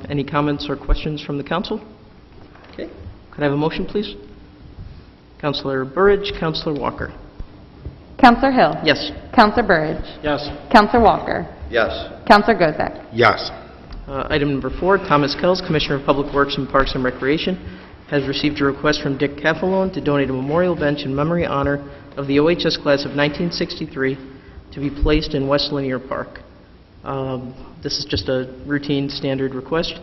Any comments or questions from the Council? Okay. Could I have a motion, please? Councilor Burridge, Councilor Walker. Counselor Hill. Yes. Counselor Burridge. Yes. Counselor Walker. Yes. Counselor Gozek. Yes. Item number 4, Thomas Kells, Commissioner of Public Works and Parks and Recreation, has received a request from Dick Cafalone to donate a memorial bench in memory honor of the OHS class of 1963 to be placed in West Linear Park. This is just a routine, standard request,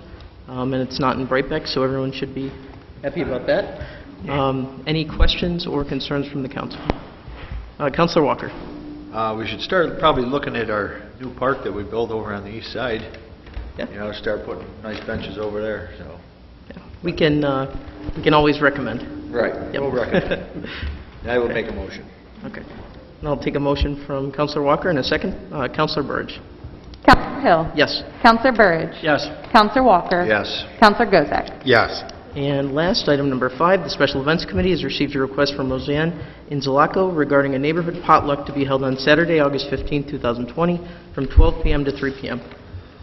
and it's not in Brightbeck, so everyone should be happy about that. Any questions or concerns from the Council? Councilor Walker. We should start probably looking at our new park that we built over on the east side. Yeah. You know, start putting nice benches over there, so. Yeah. We can always recommend. Right, Yep. we'll recommend. I will make a motion. Okay. And I'll take a motion from Councilor Walker in a second. Councilor Burridge. Counselor Hill. Yes. Counselor Burridge. Yes. Counselor Walker. Yes. Counselor Gozek. Yes. And last, item number 5, the Special Events Committee has received a request from Roseanne Inzalaco regarding a neighborhood potluck to be held on Saturday, August 15, 2020, from 12 p.m. to 3 p.m.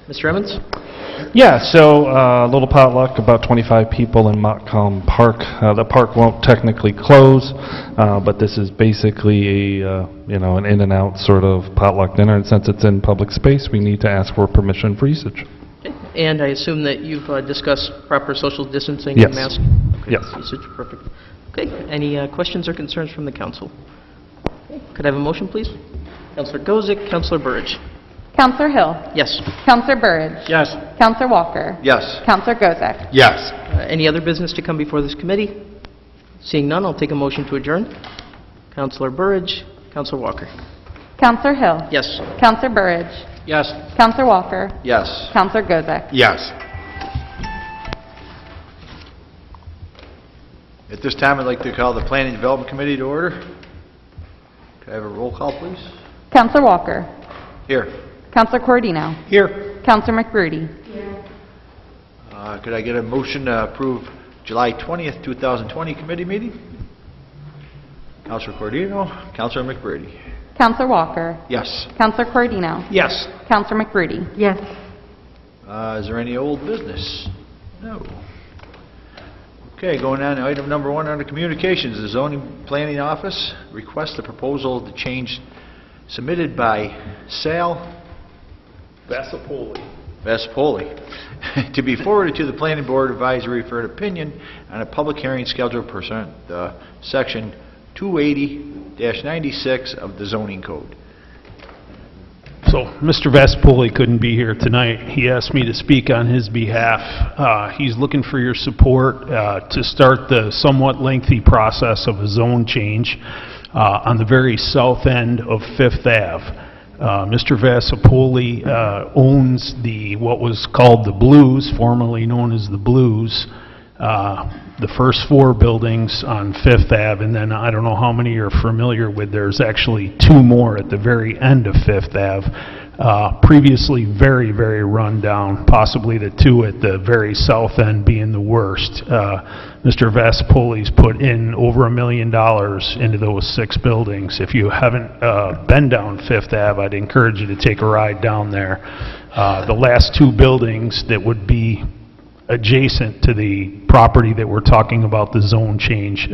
Mr. Evans? Yeah, so a little potluck, about 25 people in Montcalm Park. The park won't technically close, but this is basically a, an in-and-out sort of potluck dinner. And since it's in public space, we need to ask for permission for usage. Okay. And I assume that you've discussed proper social distancing Yes. and mask? Okay. Yes. Usage, perfect. Okay, any questions or concerns from the Council? Okay. Could I have a motion, please? Councilor Gozick, Councilor Burridge. Counselor Hill. Yes. Counselor Burridge. Yes. Counselor Walker. Yes. Counselor Gozek. Yes. Any other business to come before this committee? Seeing none, I'll take a motion to adjourn. Councilor Burridge, Councilor Walker. Counselor Hill. Yes. Counselor Burridge. Yes. Counselor Walker. Yes. Counselor Gozek. Yes. At this time, I'd like to call the Planning and Development Committee to order. Could I have a roll call, please? Counselor Walker. Here. Counselor Cordino. Here. Counselor McBurdy. Could I get a motion to approve July 20th, 2020 committee meeting? Councilor Cordino, Councilor McBurdy. Counselor Walker. Yes. Counselor Cordino. Yes. Counselor McBurdy. Yes. Is there any old business? No. Okay, going on to item number 1 under communications, the zoning planning office requests a proposal to change submitted by Sal Vasapoli. to be forwarded to the planning board advisory for an opinion on a public hearing scheduled pursuant section 280-96 of the zoning code. So, Mr. Vespoli couldn't be here tonight. He asked me to speak on his behalf. He's looking for your support to start the somewhat lengthy process of a zone change on the very south end of Fifth Ave. Mr. Vasapoli owns what was called the Blues, formerly known as the Blues, the first 4 buildings on Fifth Ave, and then I don't know how many you're familiar with, there's actually 2 more at the very end of Fifth Ave. Previously very, very run down, possibly the 2 at the very south end being the worst. Mr. Vasapoli's put in over $1 million into those 6 buildings. If you haven't been down Fifth Ave, I'd encourage you to take a ride down there. The last 2 buildings that would be adjacent to the property that we're talking about, the zone change,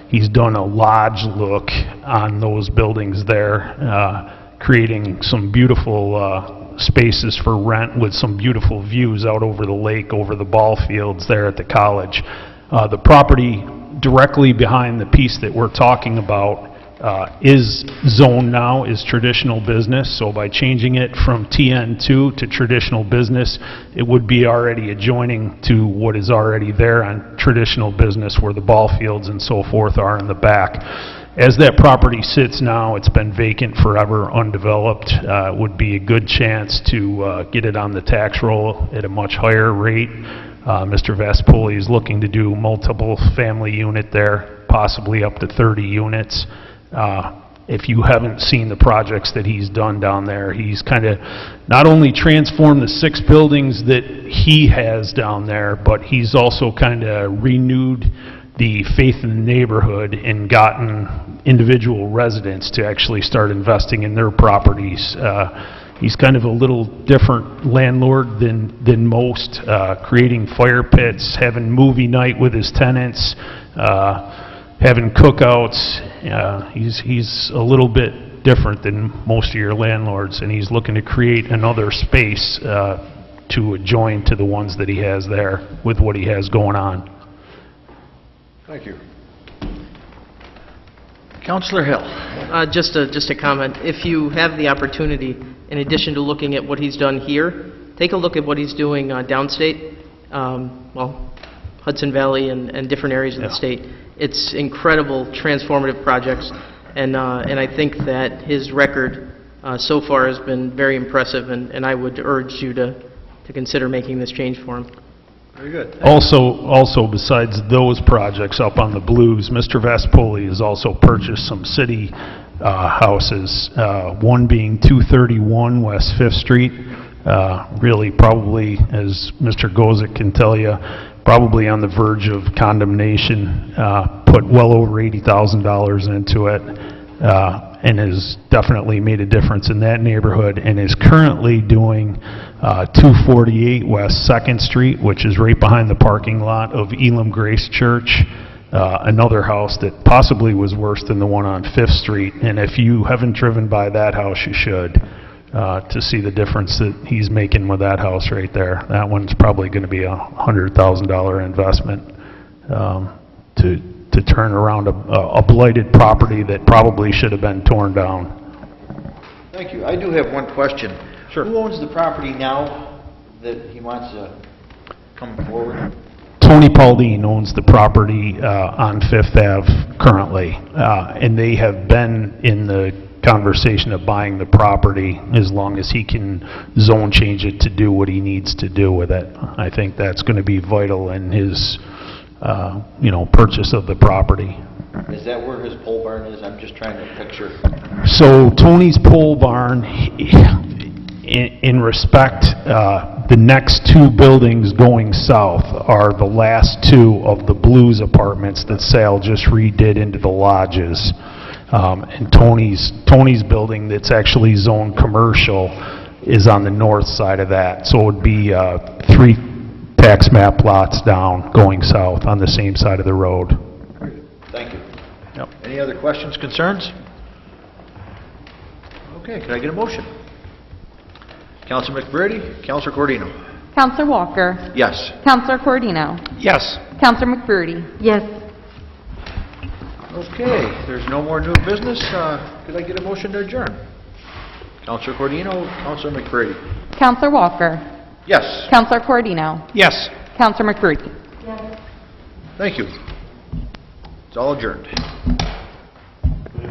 he's done a lodge look on those buildings there, creating some beautiful spaces for rent with some beautiful views out over the lake, over the ball fields there at the college. The property directly behind the piece that we're talking about is zoned now, is traditional business, so by changing it from TN2 to traditional business, it would be already adjoining to what is already there on traditional business where the ball fields and so forth are in the back. As that property sits now, it's been vacant forever, undeveloped. Would be a good chance to get it on the tax roll at a much higher rate. Mr. Vaspoli is looking to do multiple family unit there, possibly up to 30 units. If you haven't seen the projects that he's done down there, he's kind of not only transformed the 6 buildings that he has down there, but he's also kind of renewed the faith in the neighborhood and gotten individual residents to actually start investing in their properties. He's kind of a little different landlord than most, creating fire pits, having movie night with his tenants, having cookouts. He's a little bit different than most of your landlords, and he's looking to create another space to adjoin to the ones that he has there with what he has going on. Thank you. Councilor Hill. Just a comment. If you have the opportunity, in addition to looking at what he's done here, take a look at what he's doing downstate, Hudson Valley and different areas of the state. It's incredible, transformative projects, and I think that his record so far has been very impressive, and I would urge you to consider making this change for him. Very good. Also, besides those projects up on the Blues, Mr. Vaspoli has also purchased some city houses, one being 231 West 5th Street, really probably, as Mr. Gozick can tell you, probably on the verge of condemnation, put well over $80,000 into it, and has definitely made a difference in that neighborhood, and is currently doing 248 West 2nd Street, which is right behind the parking lot of Elam Grace Church, another house that possibly was worse than the one on 5th Street, and if you haven't driven by that house, you should, to see the difference that he's making with that house right there. That one's probably going to be a $100,000 investment to turn around a blighted property that probably should have been torn down. Thank you. I do have one question. Sure. Who owns the property now that he wants to come forward? Tony Pauldine owns the property on 5th Ave currently, and they have been in the conversation of buying the property as long as he can zone change it to do what he needs to do with it. I think that's going to be vital in his purchase of the property. Is that where his pole barn is? I'm just trying to picture. So Tony's pole barn, in respect, the next 2 buildings going south are the last 2 of the Blues apartments that Sal just redid into the lodges. And Tony's building that's actually zoned commercial is on the north side of that. So it would be 3 tax map lots down going south on the same side of the road. Thank you. Any other questions, concerns? Okay, can I get a motion? Councilor McBurney, Councilor Cordino. Counselor Walker? Yes. Counselor Cordino? Yes. Counselor McBurney? Yes. Okay, if there's no more new business. Could I get a motion to adjourn? Councilor Cordino, Councilor McBurney. Counselor Walker? Yes. Counselor Cordino? Yes. Counselor McBurney? Thank you. It's all adjourned.